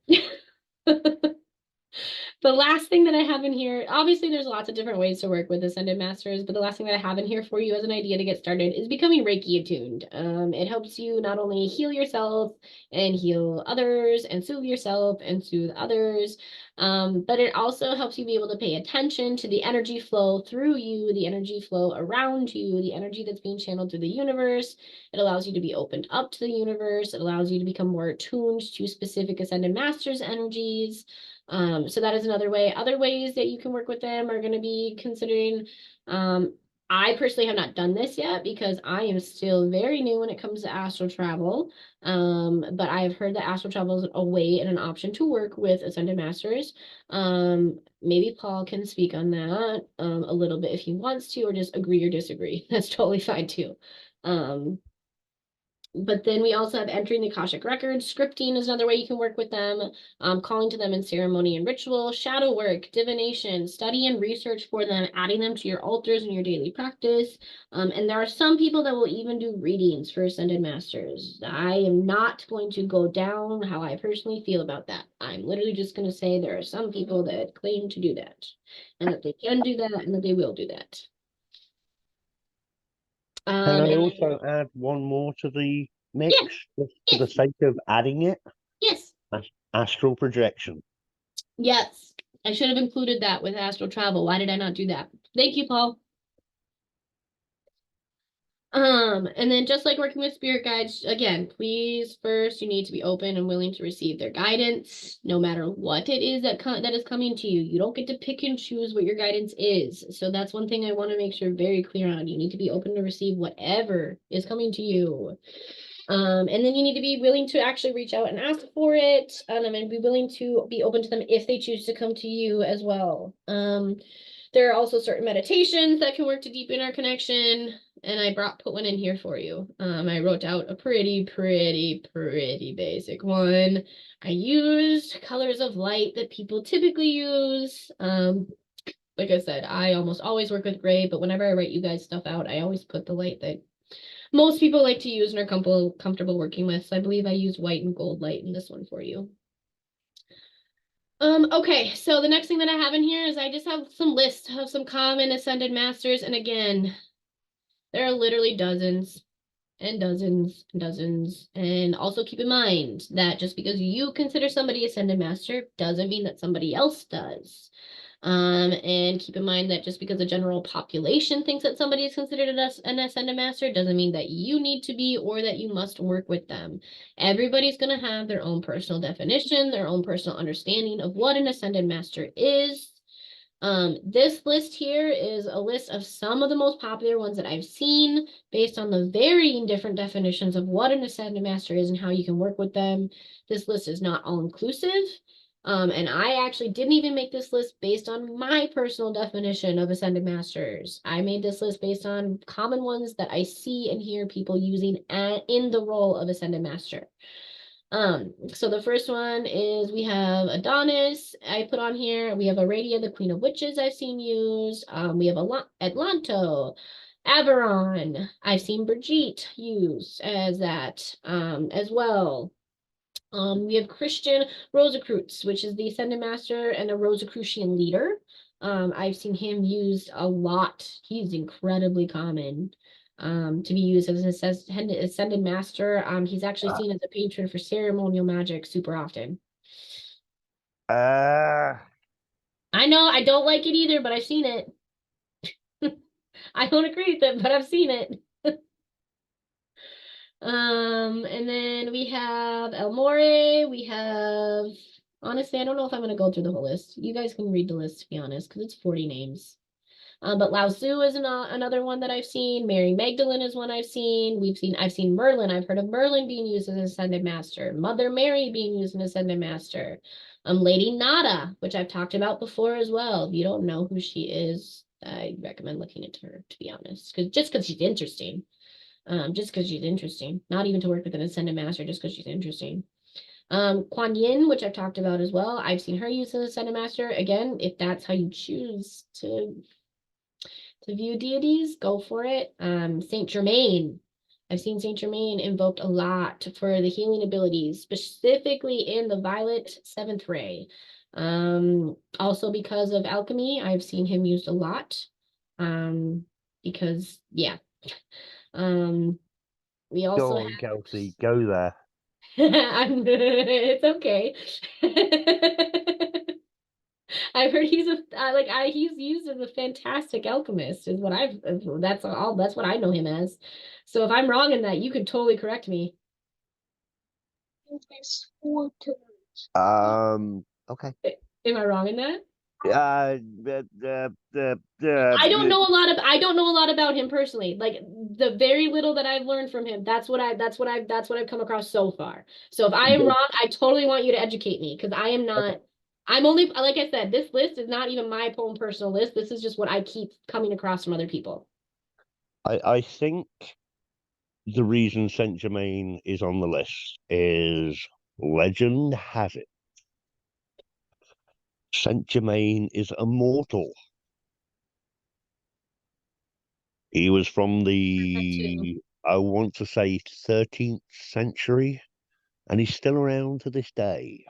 the last thing that I have in here, obviously there's lots of different ways to work with Ascended Masters, but the last thing that I have in here for you as an idea to get started is becoming Reiki attuned. It helps you not only heal yourself and heal others and soothe yourself and soothe others, but it also helps you be able to pay attention to the energy flow through you, the energy flow around you, the energy that's being channeled through the universe. It allows you to be opened up to the universe. It allows you to become more attuned to specific Ascended Masters energies. So that is another way. Other ways that you can work with them are going to be considering, I personally have not done this yet because I am still very new when it comes to astral travel. But I have heard that astral travel is a way and an option to work with Ascended Masters. Maybe Paul can speak on that a little bit if he wants to, or just agree or disagree. That's totally fine too. But then we also have entering the Akashic records. Scripting is another way you can work with them. Calling to them in ceremony and ritual. Shadow work, divination, study and research for them, adding them to your altars in your daily practice. And there are some people that will even do readings for Ascended Masters. I am not going to go down how I personally feel about that. I'm literally just going to say there are some people that claim to do that, and that they can do that, and that they will do that. Can I And also add one more to the mix, yeah, just for the yes, sake of adding it? yes. Astral projection. Yes, I should have included that with astral travel. Why did I not do that? Thank you, Paul. And then just like working with spirit guides, again, please first you need to be open and willing to receive their guidance, no matter what it is that is coming to you. You don't get to pick and choose what your guidance is. So that's one thing I want to make sure very clear on. You need to be open to receive whatever is coming to you. And then you need to be willing to actually reach out and ask for it, and be willing to be open to them if they choose to come to you as well. There are also certain meditations that can work to deepen our connection, and I put one in here for you. I wrote out a pretty basic one. I used colors of light that people typically use. Like I said, I almost always work with gray, but whenever I write you guys stuff out, I always put the light that most people like to use and are comfortable working with. So I believe I used white and gold light in this one for you. Okay, so the next thing that I have in here is I just have some lists of some common Ascended Masters. And again, there are literally dozens and dozens and dozens. And also keep in mind that just because you consider somebody Ascended Master doesn't mean that somebody else does. And keep in mind that just because the general population thinks that somebody is considered an Ascended Master doesn't mean that you need to be or that you must work with them. Everybody's going to have their own personal definition, their own personal understanding of what an Ascended Master is. This list here is a list of some of the most popular ones that I've seen based on the varying different definitions of what an Ascended Master is and how you can work with them. This list is not all inclusive. And I actually didn't even make this list based on my personal definition of Ascended Masters. I made this list based on common ones that I see and hear people using in the role of Ascended Master. So the first one is we have Adonis, I put on here. We have Aradia, the Queen of Witches, I've seen used. We have Atlanto, Aberon. I've seen Brigitte used as that as well. We have Christian Rosicrucius, which is the Ascended Master and a Rosicrucian leader. I've seen him used a lot. He's incredibly common to be used as an Ascended Master. He's actually seen as a patron for ceremonial magic super often. Uh, I know I don't like it either, but I've seen it. I don't agree with it, but I've seen it. And then we have El More, we have Honestly, I don't know if I'm going to go through the whole list. You guys can read the list, to be honest, because it's 40 names. But Lao Tzu is another one that I've seen. Mary Magdalene is one I've seen. I've seen Merlin. I've heard of Merlin being used as an ascended master. Mother Mary being used as an ascended master. Lady Nada, which I've talked about before as well. If you don't know who she is, I recommend looking into her, to be honest, because she's interesting. Just because she's interesting. Not even to work with an ascended master, just because she's interesting. Kuan Yin, which I've talked about as well. I've seen her use as ascended master. Again, if that's how you choose to view deities, go for it. Saint Germain. I've seen Saint Germain invoked a lot for the healing abilities, specifically in the Violet Seventh Ray. Also because of alchemy, I've seen him used a lot. Because yeah. We also Go on, Kelsey, go there. it's okay. I've heard he's used as a fantastic alchemist is what that's what I know him as. So if I'm wrong in that, you could totally correct me. Okay. Am I wrong in that? Uh, I don't know a lot about him personally. Like the very little that I've learned from him, that's what I've come across so far. So if I am wrong, I totally want you to educate me because I am not. I'm only, like I said, this list is not even my own personal list. This is just what I keep coming across from other people. I think the reason Saint Germain is on the list is legend has it Saint Germain is immortal. He was from the, I want to say, 13th century, and he's still around to this day.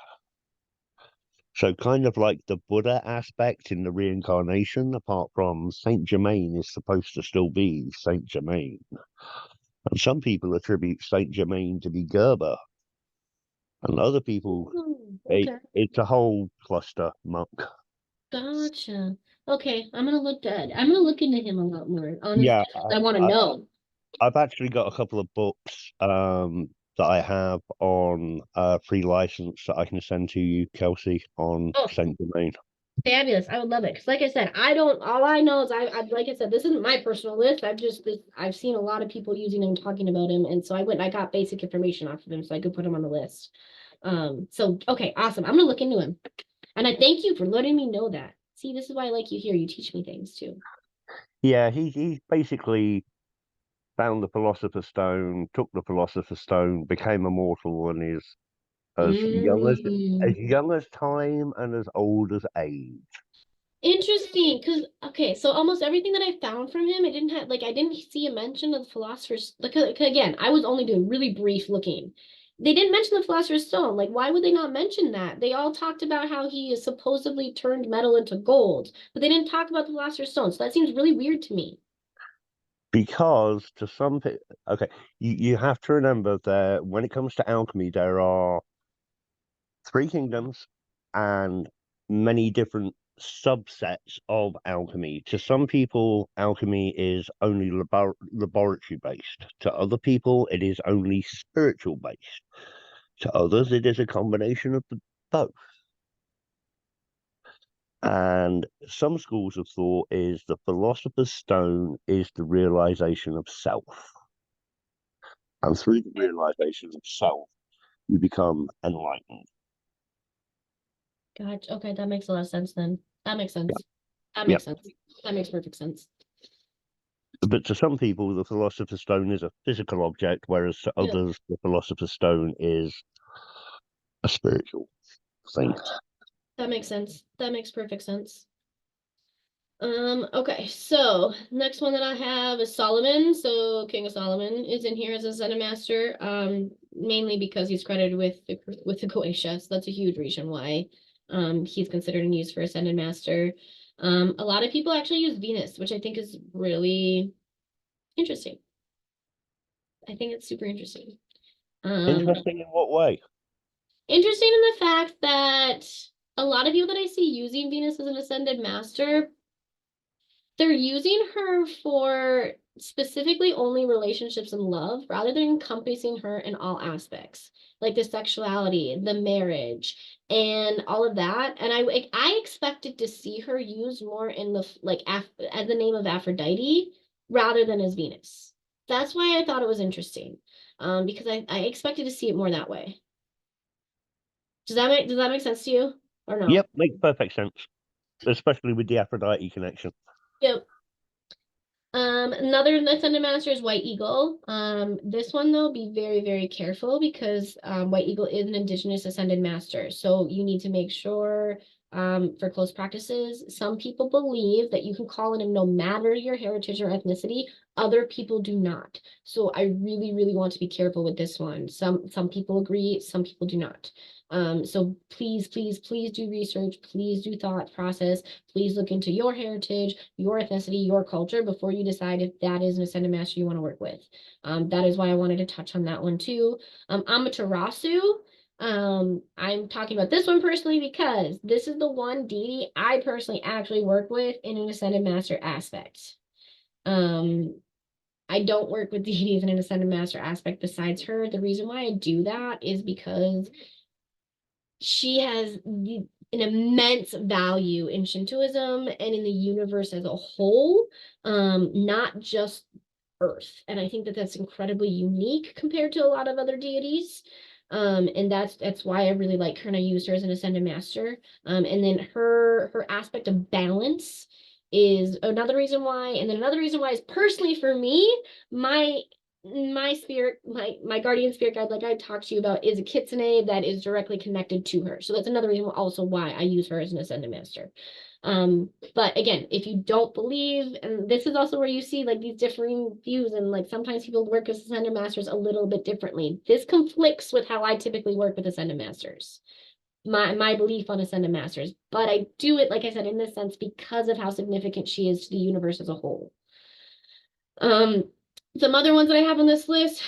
So kind of like the Buddha aspect in the reincarnation, apart from Saint Germain is supposed to still be Saint Germain. And some people attribute Saint Germain to be Gerber, and other people, Okay. it's a whole cluster monk. Gotcha. Okay, I'm gonna look into him a lot more, honestly. Yeah, I want to know. I've actually got a couple of books that I have on free license that I can send to you, Kelsey, on Oh, Saint Germain. fabulous. I would love it. Because like I said, all I know is like I said, this isn't my personal list. I've seen a lot of people using him, talking about him. And so I went and I got basic information off of him so I could put him on the list. So, okay, awesome. I'm going to look into him. And I thank you for letting me know that. See, this is why I like you here. You teach me things too. Yeah, he's basically found the Philosopher's Stone, took the Philosopher's Stone, became immortal, and is as young as time and as old as age. Interesting, because okay, so almost everything that I found from him, I didn't see a mention of the philosopher's. Like again, I was only doing really brief looking. They didn't mention the philosopher's stone. Like, why would they not mention that? They all talked about how he is supposedly turned metal into gold, but they didn't talk about the philosopher's stone. So that seems really weird to me. Because to some people, okay, you have to remember that when it comes to alchemy, there are three kingdoms and many different subsets of alchemy. To some people, alchemy is only laboratory based. To other people, it is only spiritual based. To others, it is a combination of both. And some schools of thought is the philosopher's stone is the realization of self. And through the realization of self, you become enlightened. Gotcha. Okay, that makes a lot of sense then. That makes sense. That Yeah. makes sense. That makes perfect sense. But to some people, the philosopher's stone is a physical object, whereas to Yeah. others, the philosopher's stone is a spiritual thing. That makes sense. That makes perfect sense. Okay, so next one that I have is Solomon. So King of Solomon is in here as a Zen master, mainly because he's credited with the Goetia. So that's a huge reason why he's considered and used for Ascended Master. A lot of people actually use Venus, which I think is really interesting. I think it's super interesting. Interesting in what way? Interesting in the fact that a lot of people that I see using Venus as an Ascended Master, they're using her for specifically only relationships and love rather than encompassing her in all aspects, like the sexuality, the marriage, and all of that. And I expected to see her used more in the as the name of Aphrodite rather than as Venus. That's why I thought it was interesting, because I expected to see it more that way. Does that make sense to you or no? Yep, makes perfect sense, especially with the Aphrodite connection. Yep. Another Ascended Master is White Eagle. This one though, be very, very careful because White Eagle is an Indigenous Ascended Master. So you need to make sure for close practices, some people believe that you can call in him no matter your heritage or ethnicity. Other people do not. So I really, really want to be careful with this one. Some people agree, some people do not. So please, please, please do research. Please do thought process. Please look into your heritage, your ethnicity, your culture before you decide if that is an Ascended Master you want to work with. That is why I wanted to touch on that one too. Amaterasu. I'm talking about this one personally because this is the one deity I personally actually work with in an Ascended Master aspect. I don't work with deities in an Ascended Master aspect besides her. The reason why I do that is because she has an immense value in Shintoism and in the universe as a whole, not just Earth. And I think that that's incredibly unique compared to a lot of other deities. And that's why I really like her and I use her as an Ascended Master. And then her aspect of balance is another reason why. And then another reason why is personally for me, my spirit, my guardian spirit guide, like I talked to you about, is a kitsune that is directly connected to her. So that's another reason also why I use her as an Ascended Master. But again, if you don't believe, and this is also where you see like these differing views, and like sometimes people work as Ascended Masters a little bit differently. This conflicts with how I typically work with Ascended Masters. My belief on Ascended Masters, but I do it, like I said, in this sense because of how significant she is to the universe as a whole. Some other ones that I have on this list,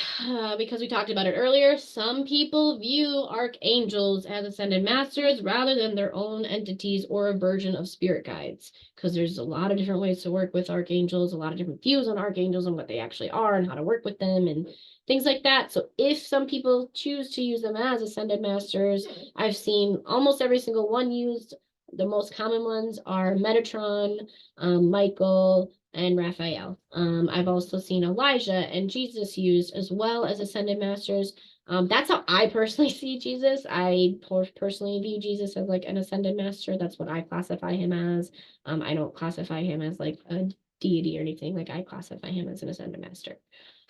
because we talked about it earlier, some people view archangels as Ascended Masters rather than their own entities or a version of spirit guides, because there's a lot of different ways to work with archangels, a lot of different views on archangels and what they actually are and how to work with them and things like that. So if some people choose to use them as Ascended Masters, I've seen almost every single one used. The most common ones are Metatron, Michael, and Raphael. I've also seen Elijah and Jesus used as well as Ascended Masters. That's how I personally see Jesus. I personally view Jesus as like an Ascended Master. That's what I classify him as. I don't classify him as like a deity or anything. Like I classify him as an Ascended Master.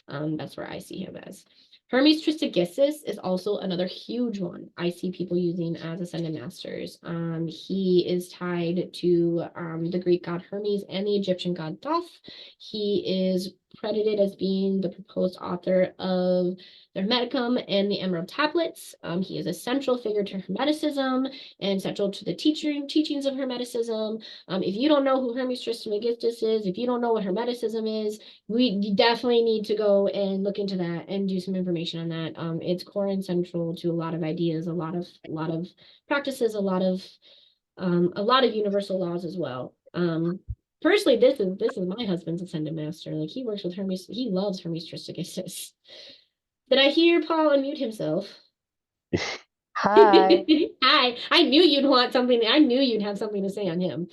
That's where I see him as. Hermes Trismegistus is also another huge one I see people using as Ascended Masters. He is tied to the Greek god Hermes and the Egyptian god Thoth. He is credited as being the proposed author of the Hermeticum and the Emerald Tablets. He is a central figure to Hermeticism and central to the teachings of Hermeticism. If you don't know who Hermes Trismegistus is, if you don't know what Hermeticism is, we definitely need to go and look into that and do some information on that. It's core and central to a lot of ideas, a lot of practices, a lot of universal laws as well. Personally, this is my husband's Ascended Master. Like he works with Hermes, he loves Hermes Trismegistus. Did I hear Paul unmute himself? Hi. Hi. I knew you'd want something. I knew you'd have something to say on him.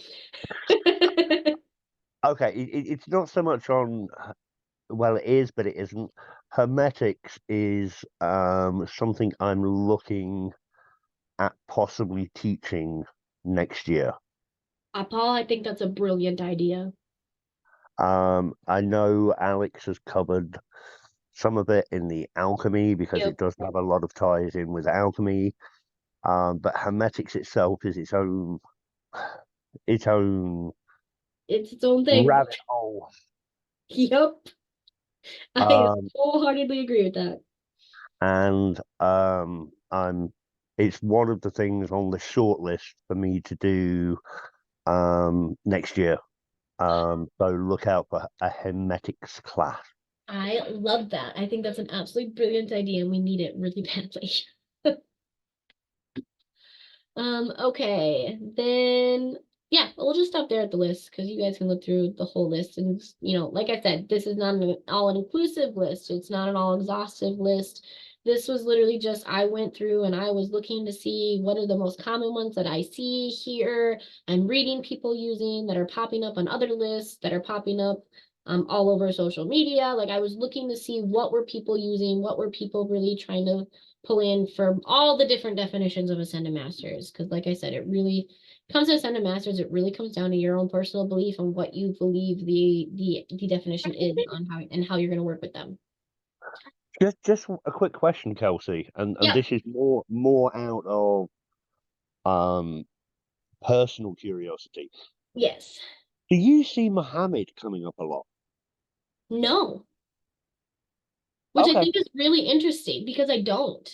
Okay, it's not so much on, well, it is, but it isn't. Hermetics is something I'm looking at possibly teaching next year. Paul, I think that's a brilliant idea. I know Alex has covered some of it in the alchemy because Yep. it does have a lot of ties in with alchemy. But Hermetics itself is its own It's its own thing. rabbit hole. Yep. I wholeheartedly agree with that. And it's one of the things on the short list for me to do next year. So look out for a Hermetics class. I love that. I think that's an absolutely brilliant idea and we need it really badly. Okay, then Yeah, we'll just stop there at the list because you guys can look through the whole list. And, you know, like I said, this is not an all-inclusive list. It's not an all-exhaustive list. This was literally just, I went through and I was looking to see what are the most common ones that I see here. I'm reading people using that are popping up on other lists that are popping up all over social media. Like I was looking to see what were people using, what were people really trying to pull in for all the different definitions of Ascended Masters. Because like I said, it really comes to Ascended Masters, it really comes down to your own personal belief on what you believe the definition is on how and how you're going to work with them. Just a quick question, Kelsey, and Yeah. this is more out of personal curiosity. Yes. Do you see Muhammad coming up a lot? No. Which I Okay. think is really interesting because I don't.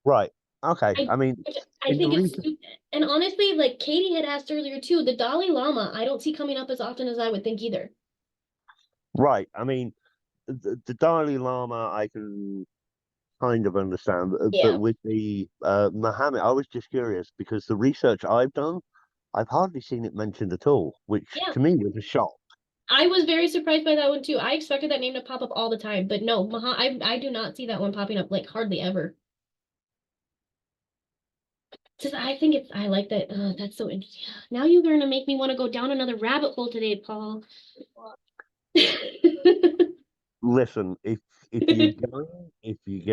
Right. Okay. I mean, Which I in the think it's recent, stupid. And honestly, like Katie had asked earlier too, the Dalai Lama, I don't see coming up as often as I would think either. right. I mean, the Dalai Lama, I can kind of understand, but Yeah. with the Muhammad, I was just curious because the research I've done, I've hardly seen it mentioned at all, which Yeah. to me was a shock. I was very surprised by that one too. I expected that name to pop up all the time, but no, I do not see that one popping up like hardly ever. Just I think it's I like that. That's so interesting. Now you're gonna make me want to go down another rabbit hole today, Paul. Listen, if you're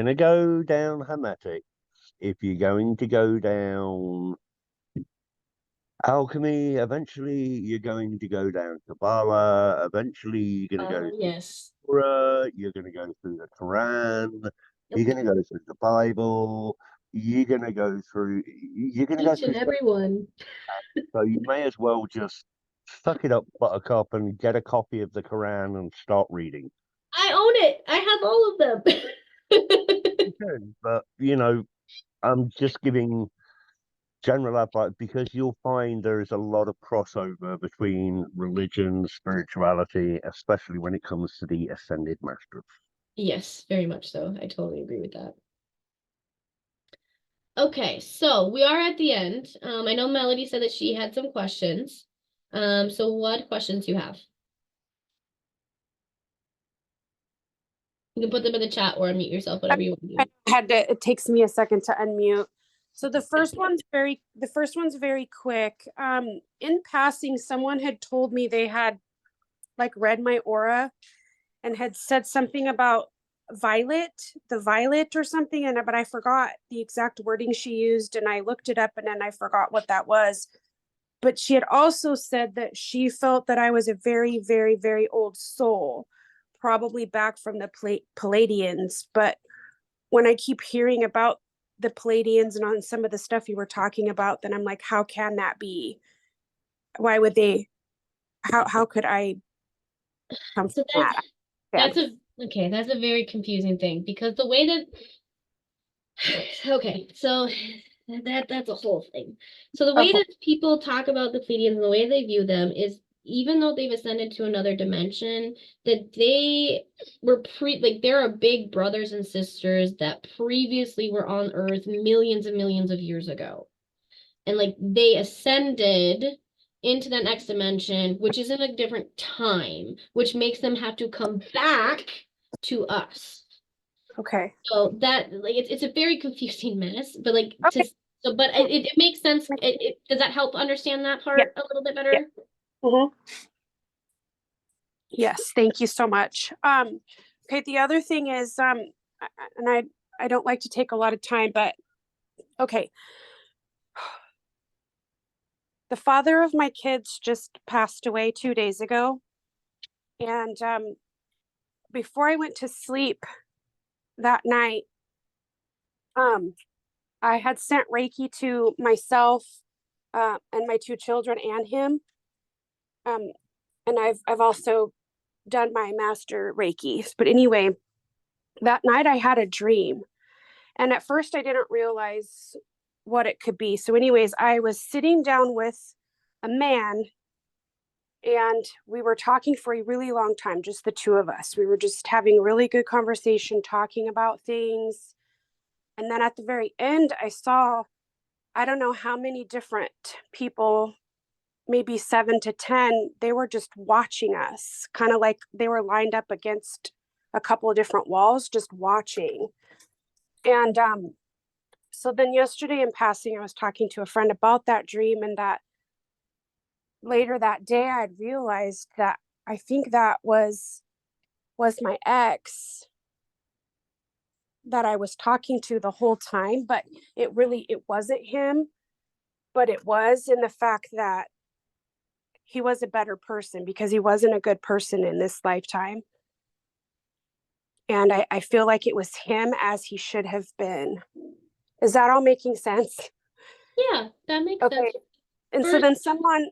gonna go down Hermetic, if you're going to go down alchemy, eventually you're going to go down Kabbalah, eventually you're going to go through Yes. Torah, you're going to go through the Quran, you're Yep. going to go through the Bible, you're going to go Each through and stuff. every one. So you may as well just suck it up, Buttercup, and get a copy of the Quran and start reading. I own it. I have all of them. You can, but I'm just giving general advice because you'll find there's a lot of crossover between religion, spirituality, especially when it comes to the ascended masters. Yes, very much so. I totally agree with that. Okay, so we are at the end. I know Melody said that she had some questions. So what questions do you have? You can put them in the chat or unmute yourself, whatever you want to do. It takes me a second to unmute. So the first one's very quick. In passing, someone had told me they had like read my aura and had said something about the violet or something, but I forgot the exact wording she used, and I looked it up and then I forgot what that was. But she had also said that she felt that I was a very, very, very old soul, probably back from the Palladians. But when I keep hearing about the Palladians and on some of the stuff you were talking about, then I'm like, how can that be? Why would they? How could I come So from that? that's a very confusing thing because the way that okay, so that's a whole thing. So the way Okay. that people talk about the Pleiadians and the way they view them is even though they've ascended to another dimension, that they were like there are big brothers and sisters that previously were on Earth millions and millions of years ago. And like they ascended into the next dimension, which is in a different time, which makes them have to come back to us. Okay. So that like it's a very confusing mess, but like Okay. but it makes sense. Does that help understand that part a little bit better? Yeah. Mm-hmm. Yes, thank you so much. Okay, the other thing is, and I don't like to take a lot of time, but okay. The father of my kids just passed away 2 days ago. And before I went to sleep that night, I had sent Reiki to myself and my 2 children and him. And I've also done my master Reiki. But anyway, that night I had a dream. And at first I didn't realize what it could be. So anyways, I was sitting down with a man and we were talking for a really long time, just the 2 of us. We were just having really good conversation, talking about things. And then at the very end, I saw, I don't know how many different people maybe 7 to 10, they were just watching us, kind of like they were lined up against a couple of different walls, just watching. And so then yesterday in passing, I was talking to a friend about that dream, and that later that day, I had realized that I think that was my ex that I was talking to the whole time, but it wasn't him, but it was in the fact that he was a better person because he wasn't a good person in this lifetime. And I feel like it was him as he should have been. Is that all making sense? Yeah, that makes Okay. sense. And so then someone,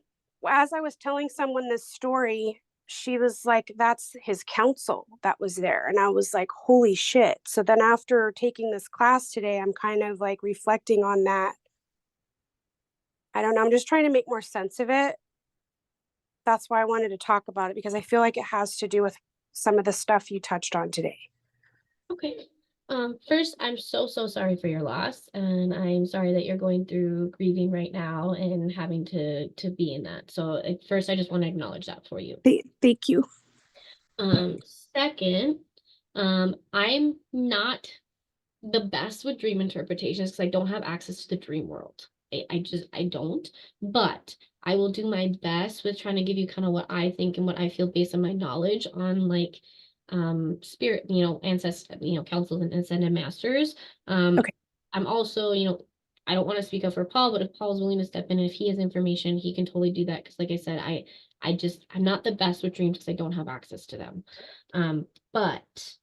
as I was telling someone this story, she was like, that's his counsel that was there. And I was like, holy shit. So then after taking this class today, I'm kind of like reflecting on that. I don't know. I'm just trying to make more sense of it. That's why I wanted to talk about it, because I feel like it has to do with some of the stuff you touched on today. Okay. First, I'm so sorry for your loss, and I'm sorry that you're going through grieving right now and having to be in that. So first, I just want to acknowledge that for you. Thank you. Second, I'm not the best with dream interpretations because I don't have access to the dream world. I don't, but I will do my best with trying to give you kind of what I think and what I feel based on my knowledge on like spirit, ancestors, councils and ascended masters. Okay. I'm also, I don't want to speak up for Paul, but if Paul's willing to step in and if he has information, he can totally do that. Because like I said, I'm not the best with dreams because I don't have access to them. But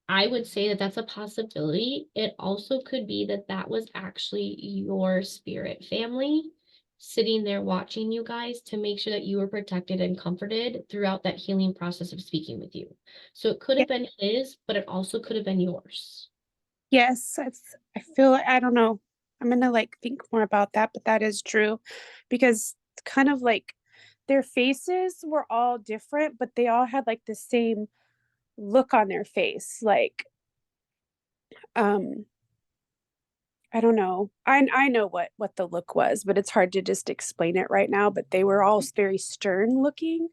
I would say that that's a possibility. It also could be that that was actually your spirit family sitting there watching you guys to make sure that you were protected and comforted throughout that healing process of speaking with you. So it could have been his, but it also could have been yours. Yes, I feel like, I don't know. I'm gonna like think more about that, but that is true, because kind of like their faces were all different, but they all had like the same look on their face. Like, I don't know. I know what the look was, but it's hard to just explain it right now. But they were all very stern looking.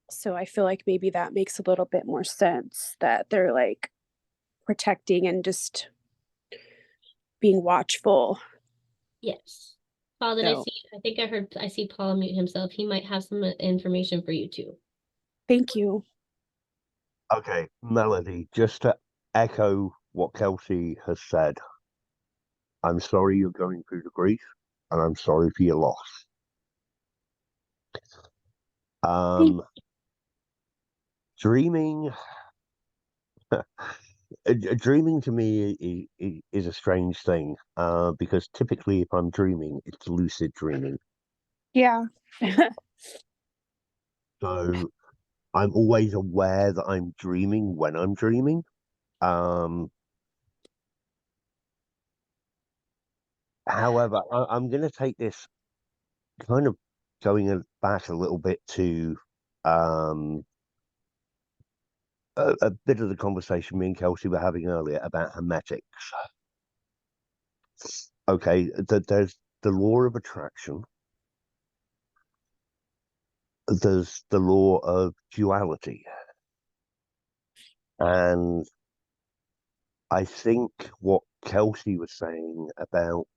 So I feel like maybe that makes a little bit more sense, that they're like protecting and just being watchful. Yes. Paul, did So I think I see Paul mute himself. He might have some information for you too. thank you. Okay, Melody, just to echo what Kelsey has said, I'm sorry you're going through the grief, and I'm sorry for your loss. Dreaming, dreaming to me is a strange thing, because typically if I'm dreaming, it's lucid dreaming. Yeah. So I'm always aware that I'm dreaming when I'm dreaming. However, I'm going to take this kind of going back a little bit to a bit of the conversation me and Kelsey were having earlier about hermetics. Okay, there's the law of attraction. There's the law of duality. And I think what Kelsey was saying about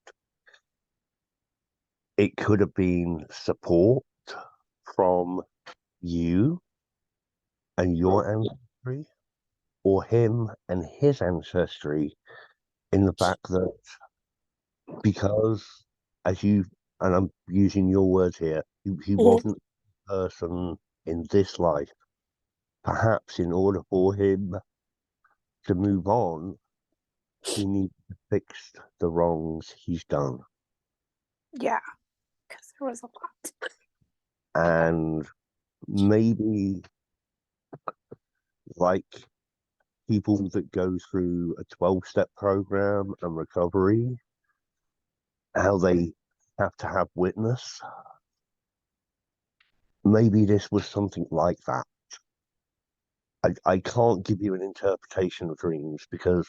it could have been support from you and your ancestry, or him and his ancestry, in the fact that because, as you, and I'm using your words here, he wasn't a person in this life. Perhaps in order for him to move on, he needs to fix the wrongs he's done. Yeah, because there was a lot. And maybe like people that go through a 12-step program and recovery, how they have to have witness. Maybe this was something like that. I can't give you an interpretation of dreams because,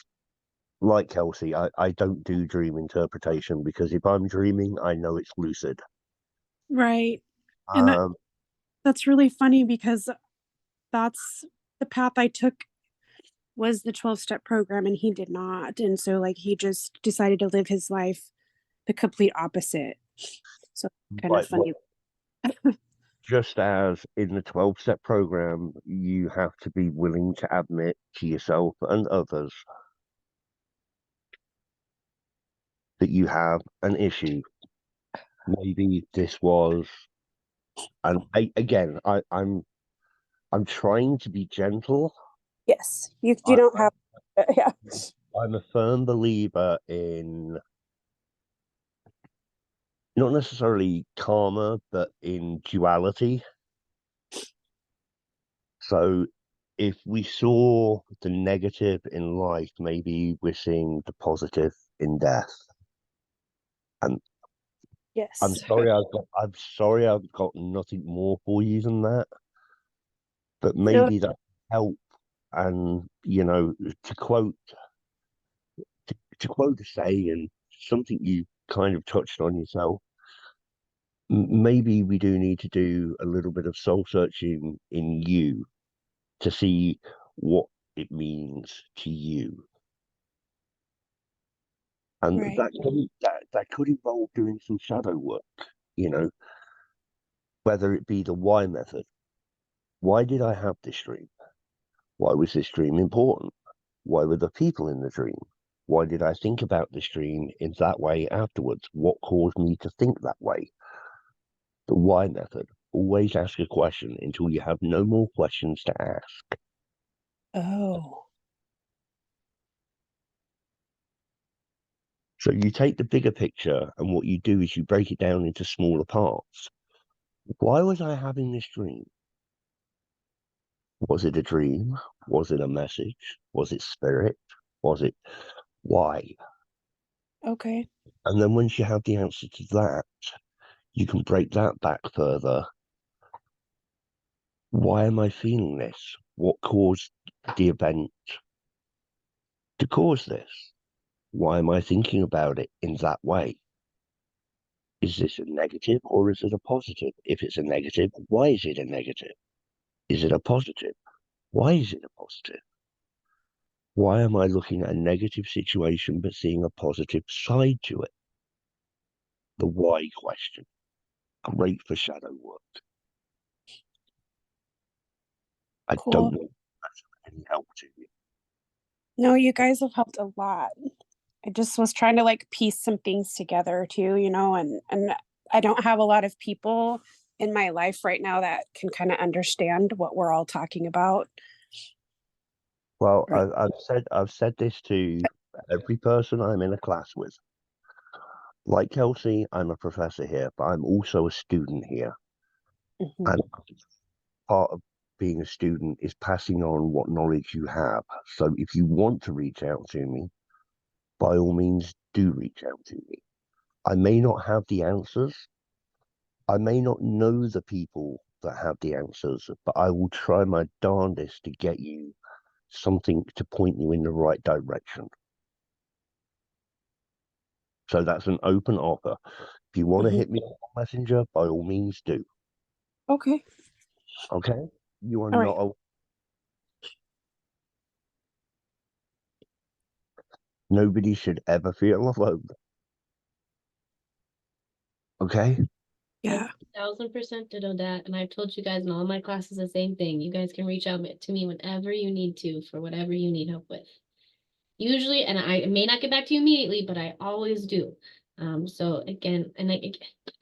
like Kelsey, I don't do dream interpretation, because if I'm dreaming, I know it's lucid. Right. And Um, that's really funny because that's the path I took was the 12-step program and he did not. And so like he just decided to live his life the complete opposite. So kind of right. Well, funny. just as in the 12-step program, you have to be willing to admit to yourself and others that you have an issue. Maybe this was, and I'm trying to be gentle. Yes. You I, don't have yeah. I'm a firm believer in not necessarily karma, but in duality. So if we saw the negative in life, maybe we're seeing the positive in death. And Yes. I'm sorry I've got nothing more for you than that. But No, maybe that help. And to quote a saying, something you kind of touched on yourself, maybe we do need to do a little bit of soul searching in you to see what it means to you. And right. that could involve doing some shadow work, you know, whether it be the why method. Why did I have this dream? Why was this dream important? Why were the people in the dream? Why did I think about this dream in that way afterwards? What caused me to think that way? The why method. Always ask a question until you have no more questions to ask. Oh. So you take the bigger picture, and what you do is you break it down into smaller parts. Why was I having this dream? Was it a dream? Was it a message? Was it spirit? Was it why? Okay. And then once you have the answer to that, you can break that back further. Why am I feeling this? What caused the event to cause this? Why am I thinking about it in that way? Is this a negative or is it a positive? If it's a negative, why is it a negative? Is it a positive? Why is it a positive? Why am I looking at a negative situation but seeing a positive side to it? The why question. Great for shadow work. I don't Cool. know if that's of any help to you. No, you guys have helped a lot. I just was trying to like piece some things together too, and I don't have a lot of people in my life right now that can kind of understand what we're all talking about. Well, Right. I've said this to every person I'm in a class with. Like Kelsey, I'm a professor here, but I'm also a student here. Mhm. And part of being a student is passing on what knowledge you have. So if you want to reach out to me, by all means, do reach out to me. I may not have the answers. I may not know the people that have the answers, but I will try my darndest to get you something to point you in the right direction. So that's an open offer. If you want to Mhm. hit me on Messenger, by all means do. Okay. Okay? You are All right. not a nobody should ever feel alone. Okay? Yeah. 1000% ditto that. And I've told you guys in all my classes the same thing. You guys can reach out to me whenever you need to for whatever you need help with. Usually, and I may not get back to you immediately, but I always do. So again,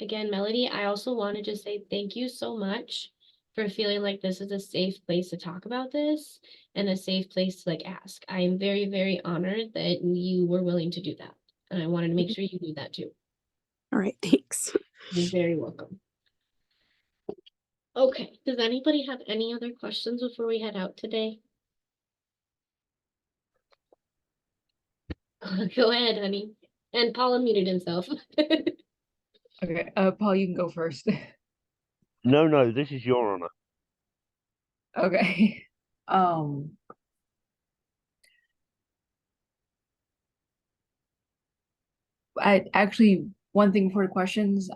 again, Melody, I also want to just say thank you so much for feeling like this is a safe place to talk about this and a safe place to like ask. I am very, very honored that you were willing to do that. And I wanted to make sure you knew that too. All right. Thanks. You're very welcome. Okay, does anybody have any other questions before we head out today? Go ahead, honey. And Paul unmuted himself. Okay, Paul, you can go first. No, this is your honor. Okay. Um, I actually one thing for the questions.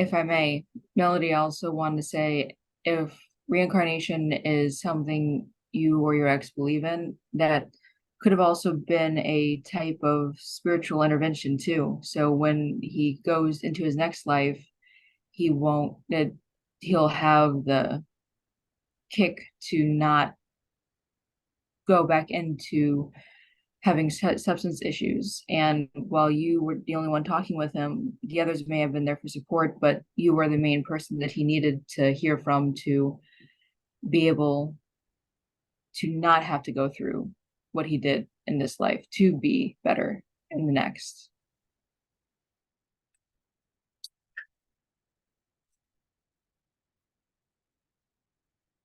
if I may, Melody also wanted to say if reincarnation is something you or your ex believe in, that could have also been a type of spiritual intervention too. So when he goes into his next life, he won't that he'll have the kick to not go back into having substance issues. And while you were the only one talking with him, the others may have been there for support, but you were the main person that he needed to hear from to be able to not have to go through what he did in this life to be better in the next.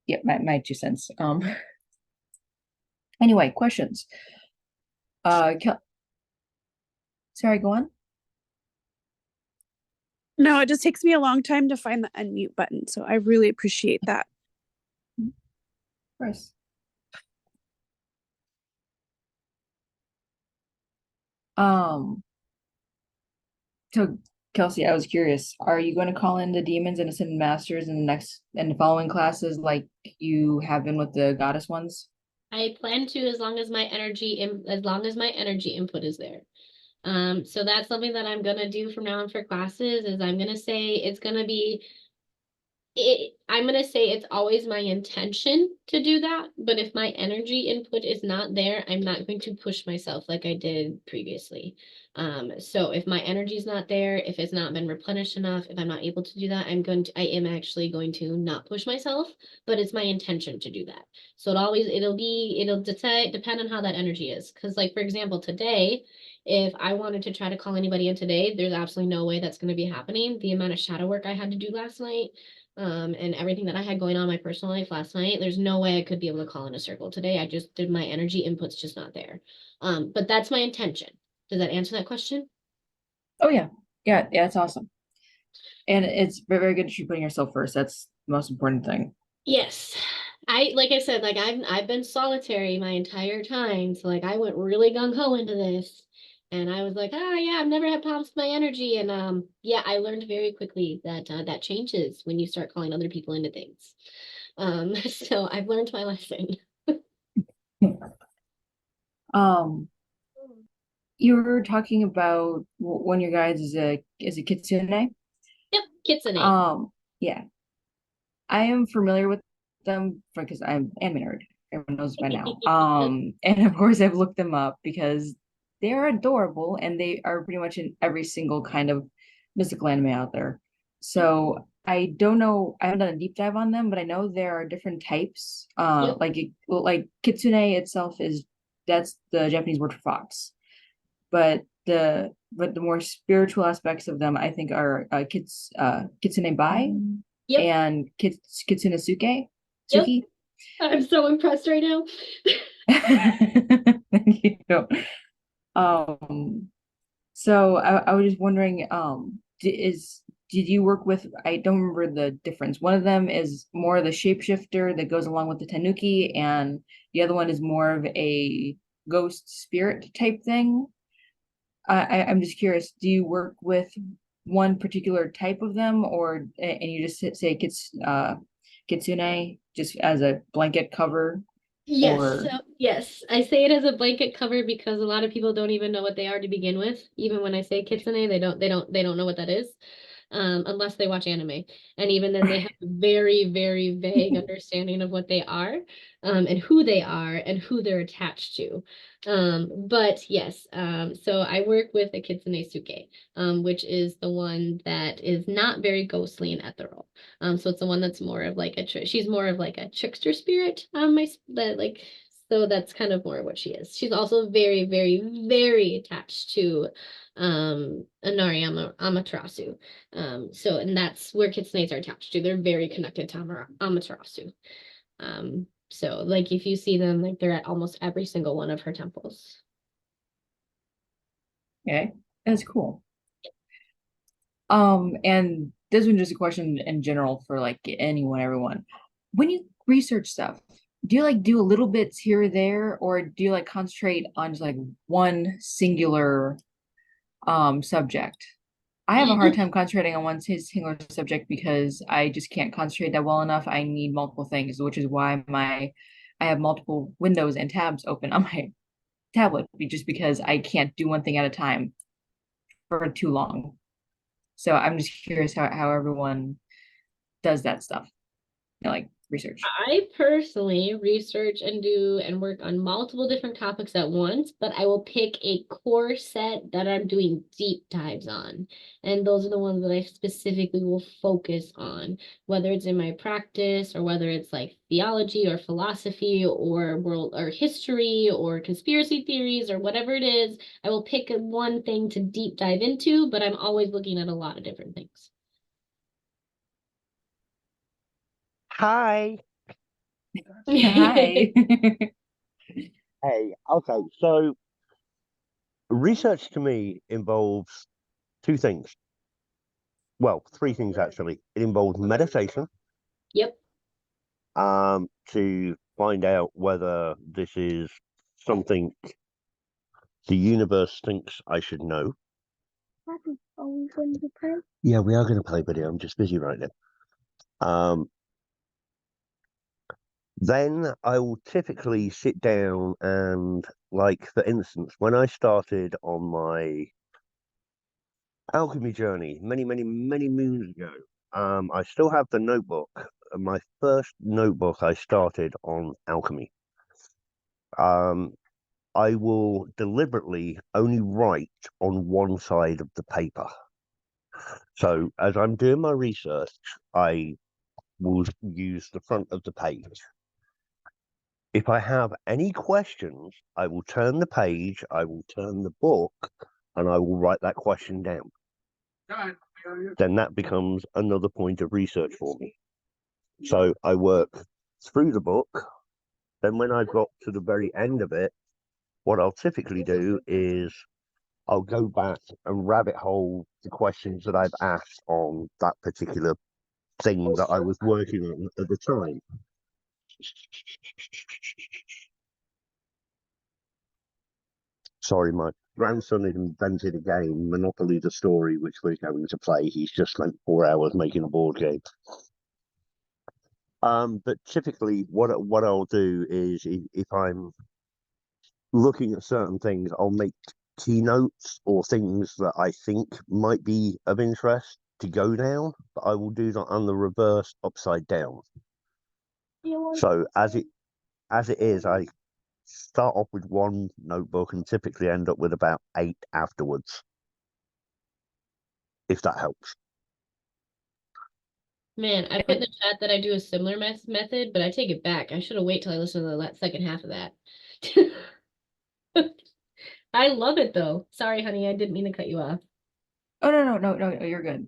Yeah, my 2 cents. Anyway, questions. Sorry, go on. No, it just takes me a long time to find the unmute button, so I really appreciate that. Of course. So Kelsey, I was curious, are you going to call in the demons and ascended masters in the following classes like you have been with the goddess ones? I plan to, as long as my energy input is there. So that's something that I'm gonna do from now on for classes, is I'm gonna say it's gonna be I'm gonna say it's always my intention to do that, but if my energy input is not there, I'm not going to push myself like I did previously. So if my energy is not there, if it's not been replenished enough, if I'm not able to do that, I am actually going to not push myself, but it's my intention to do that. So it'll depend on how that energy is. Because like, for example, today, if I wanted to try to call anybody in today, there's absolutely no way that's going to be happening. The amount of shadow work I had to do last night, and everything that I had going on in my personal life last night, there's no way I could be able to call in a circle today. I just did, my energy input's just not there. But that's my intention. Does that answer that question? Oh yeah. Yeah, it's awesome. And it's very, very good that you're putting yourself first. That's the most important thing. Yes. Like I said, like I've been solitary my entire time. So like I went really gung-ho into this. And I was like, yeah, I've never had problems with my energy. And yeah, I learned very quickly that that changes when you start calling other people into things. So I've learned my lesson. Um, you were talking about one of your guys is a kitsune. Yep, kitsune. Yeah, I am familiar with them because I'm anime nerd. Everyone knows by now. And of course I've looked them up because they are adorable and they are pretty much in every single kind of mystical anime out there. So I don't know, I haven't done a deep dive on them, but I know there are different types. Yep. Like kitsune itself that's the Japanese word for fox. But the more spiritual aspects of them I think are kitsune bai Yep. and Kitsune Yep. Suki. I'm so impressed right now. Thank you. So I was just wondering, did you work with, I don't remember the difference. One of them is more the shapeshifter that goes along with the Tanuki, and the other one is more of a ghost spirit type thing. I'm just curious, do you work with one particular type of them, or and you just say kitsune just as a blanket cover? Yes, Or yes, I say it as a blanket cover because a lot of people don't even know what they are to begin with. Even when I say kitsune, they don't know what that is, unless they watch anime. And even then, they have a very, very vague understanding of what they are, and who they're attached to. But yes, so I work with a kitsune suke, which is the one that is not very ghostly and ethereal. So it's the one that's more of like she's more of like a trickster spirit. So that's kind of more what she is. She's also very, very, very attached to Inari Amaterasu. So and that's where kitsunes are attached to. They're very connected to Amaterasu. So like if you see them, like they're at almost every single one of her temples. okay, that's cool. And this one's just a question in general for like anyone, everyone. When you research stuff, do you like do a little bits here or there, or do you like concentrate on just like one singular subject? I have a hard time concentrating on one singular subject because I just can't concentrate that well enough. I need multiple things, which is why I have multiple windows and tabs open on my tablet, just because I can't do one thing at a time for too long. So I'm just curious how everyone does that stuff, like research. I personally research and do and work on multiple different topics at once, but I will pick a core set that I'm doing deep dives on. And those are the ones that I specifically will focus on, whether it's in my practice or whether it's like theology or philosophy or world or history or conspiracy theories or whatever it is. I will pick one thing to deep dive into, but I'm always looking at a lot of different things. Hi. Hi. Hey, okay, so research to me involves two things. Well, three things actually. It involves meditation, Yep. to find out whether this is something the universe thinks I should know. Are we going to play? Yeah, we are going to play video. I'm just busy right now. Then I will typically sit down and, like, for instance, when I started on my alchemy journey many moons ago, I still have the notebook. My first notebook I started on alchemy. I will deliberately only write on one side of the paper. So as I'm doing my research, I will use the front of the page. If I have any questions, I will turn the page, I will turn the book, and I will write that question down. Then that becomes another point of research for me. So I work through the book. Then when I've got to the very end of it, what I'll typically do is I'll go back and rabbit hole the questions that I've asked on that particular thing that I was working on at the time. Sorry, my grandson has invented a game, Monopoly the Story, which we're going to play. He's just spent 4 hours making a board game. But typically what I'll do is if I'm looking at certain things, I'll make keynotes or things that I think might be of interest to go down, but I will do that on the reverse upside down. So as it is, I start off with one notebook and typically end up with about 8 afterwards, if that helps. Man, I put in the chat that I do a similar method, but I take it back. I should have waited till I listened to the second half of that. I love it though. Sorry, honey, I didn't mean to cut you off. Oh no, you're good.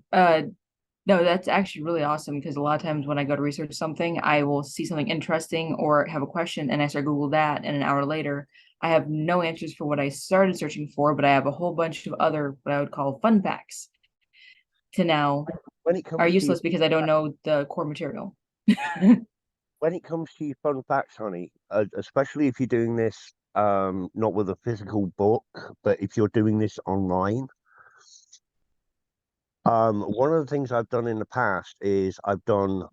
No, that's actually really awesome because a lot of times when I go to research something, I will see something interesting or have a question and I start Google that, and an hour later, I have no answers for what I started searching for, but I have a whole bunch of other what I would call fun facts to now When it comes are to useless because I don't know the core material. when it comes to your fun facts, honey, especially if you're doing this not with a physical book, but if you're doing this online, one of the things I've done in the past is I've done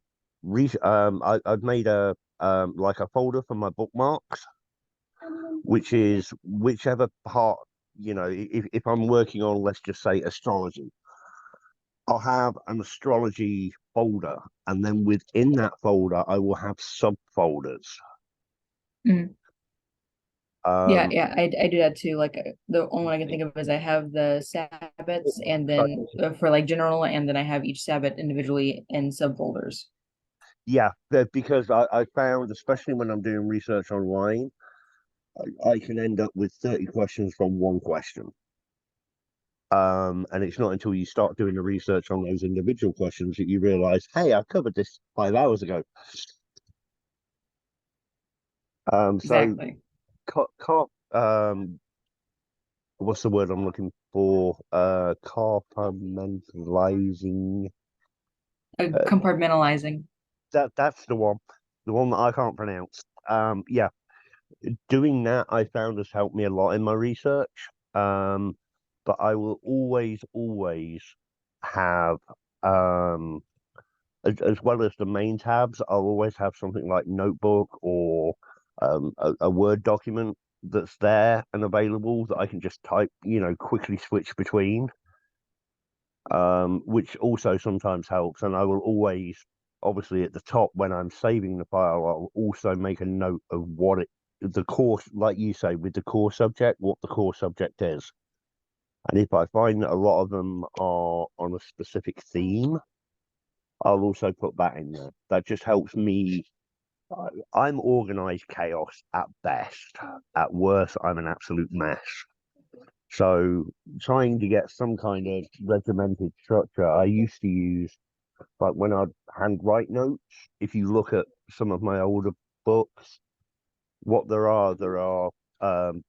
I've made a like a folder for my bookmarks, which is whichever part, if I'm working on, let's just say, astrology, I'll have an astrology folder, and then within that folder I will have subfolders. Mm. Um, Yeah, I do that too. Like the only one I can think of is I have the Sabbats, and then for like general, and then I have each Sabbat individually in subfolders. Yeah, because I found, especially when I'm doing research online, I can end up with 30 questions from one question. And it's not until you start doing the research on those individual questions that you realize, hey, I covered this 5 hours ago. Exactly. What's the word I'm looking for? Compartmentalizing. Compartmentalizing. That's the one that I can't pronounce. Yeah, doing that I found has helped me a lot in my research. But I will always have as well as the main tabs, I'll always have something like notebook or a Word document that's there and available that I can just type, quickly switch between, which also sometimes helps. And I will always, obviously at the top when I'm saving the file, I'll also make a note of the course, like you say, with the core subject, what the core subject is. And if I find that a lot of them are on a specific theme, I'll also put that in there. That just helps me. I'm organized chaos at best. At worst, I'm an absolute mess. So trying to get some kind of regimented structure, I used to use, like when I'd handwrite notes, if you look at some of my older books, what there are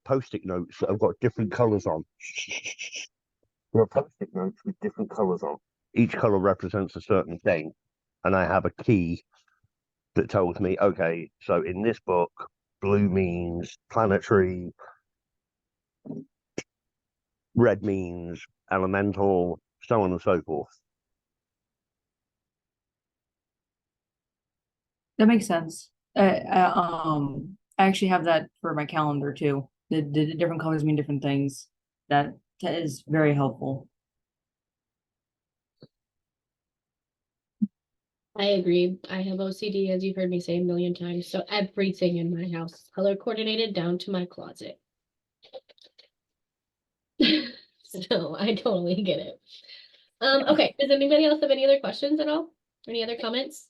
post-it notes that have got different colors on. There are post-it notes with different colors on. Each color represents a certain thing. And I have a key that tells me, okay, so in this book, blue means planetary, red means elemental, so on and so forth. That makes sense. I actually have that for my calendar too. The different colors mean different things. That is very helpful. I agree. I have OCD, as you've heard me say a million times. So everything in my house is color coordinated down to my closet. So I totally get it. Okay. Does anybody else have any other questions at all? Any other comments?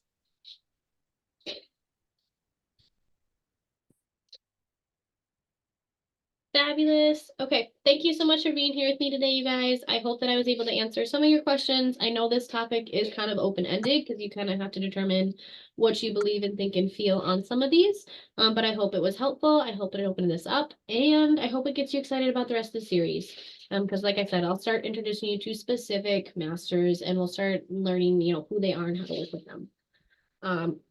Fabulous. Okay. Thank you so much for being here with me today, you guys. I hope that I was able to answer some of your questions. I know this topic is kind of open-ended because you kind of have to determine what you believe and think and feel on some of these. But I hope it was helpful. I hope it opened this up, and I hope it gets you excited about the rest of the series. Because like I said, I'll start introducing you to specific masters, and we'll start learning, who they are and how to work with them.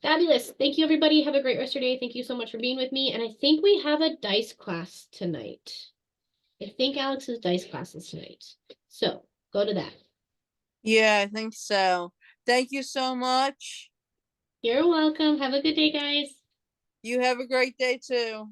Fabulous. Thank you, everybody. Have a great rest of your day. Thank you so much for being with me. And I think we have a dice class tonight. I think Alex's dice class is tonight. So go to that. Yeah, I think so. Thank you so much. You're welcome. Have a good day, guys. You have a great day too.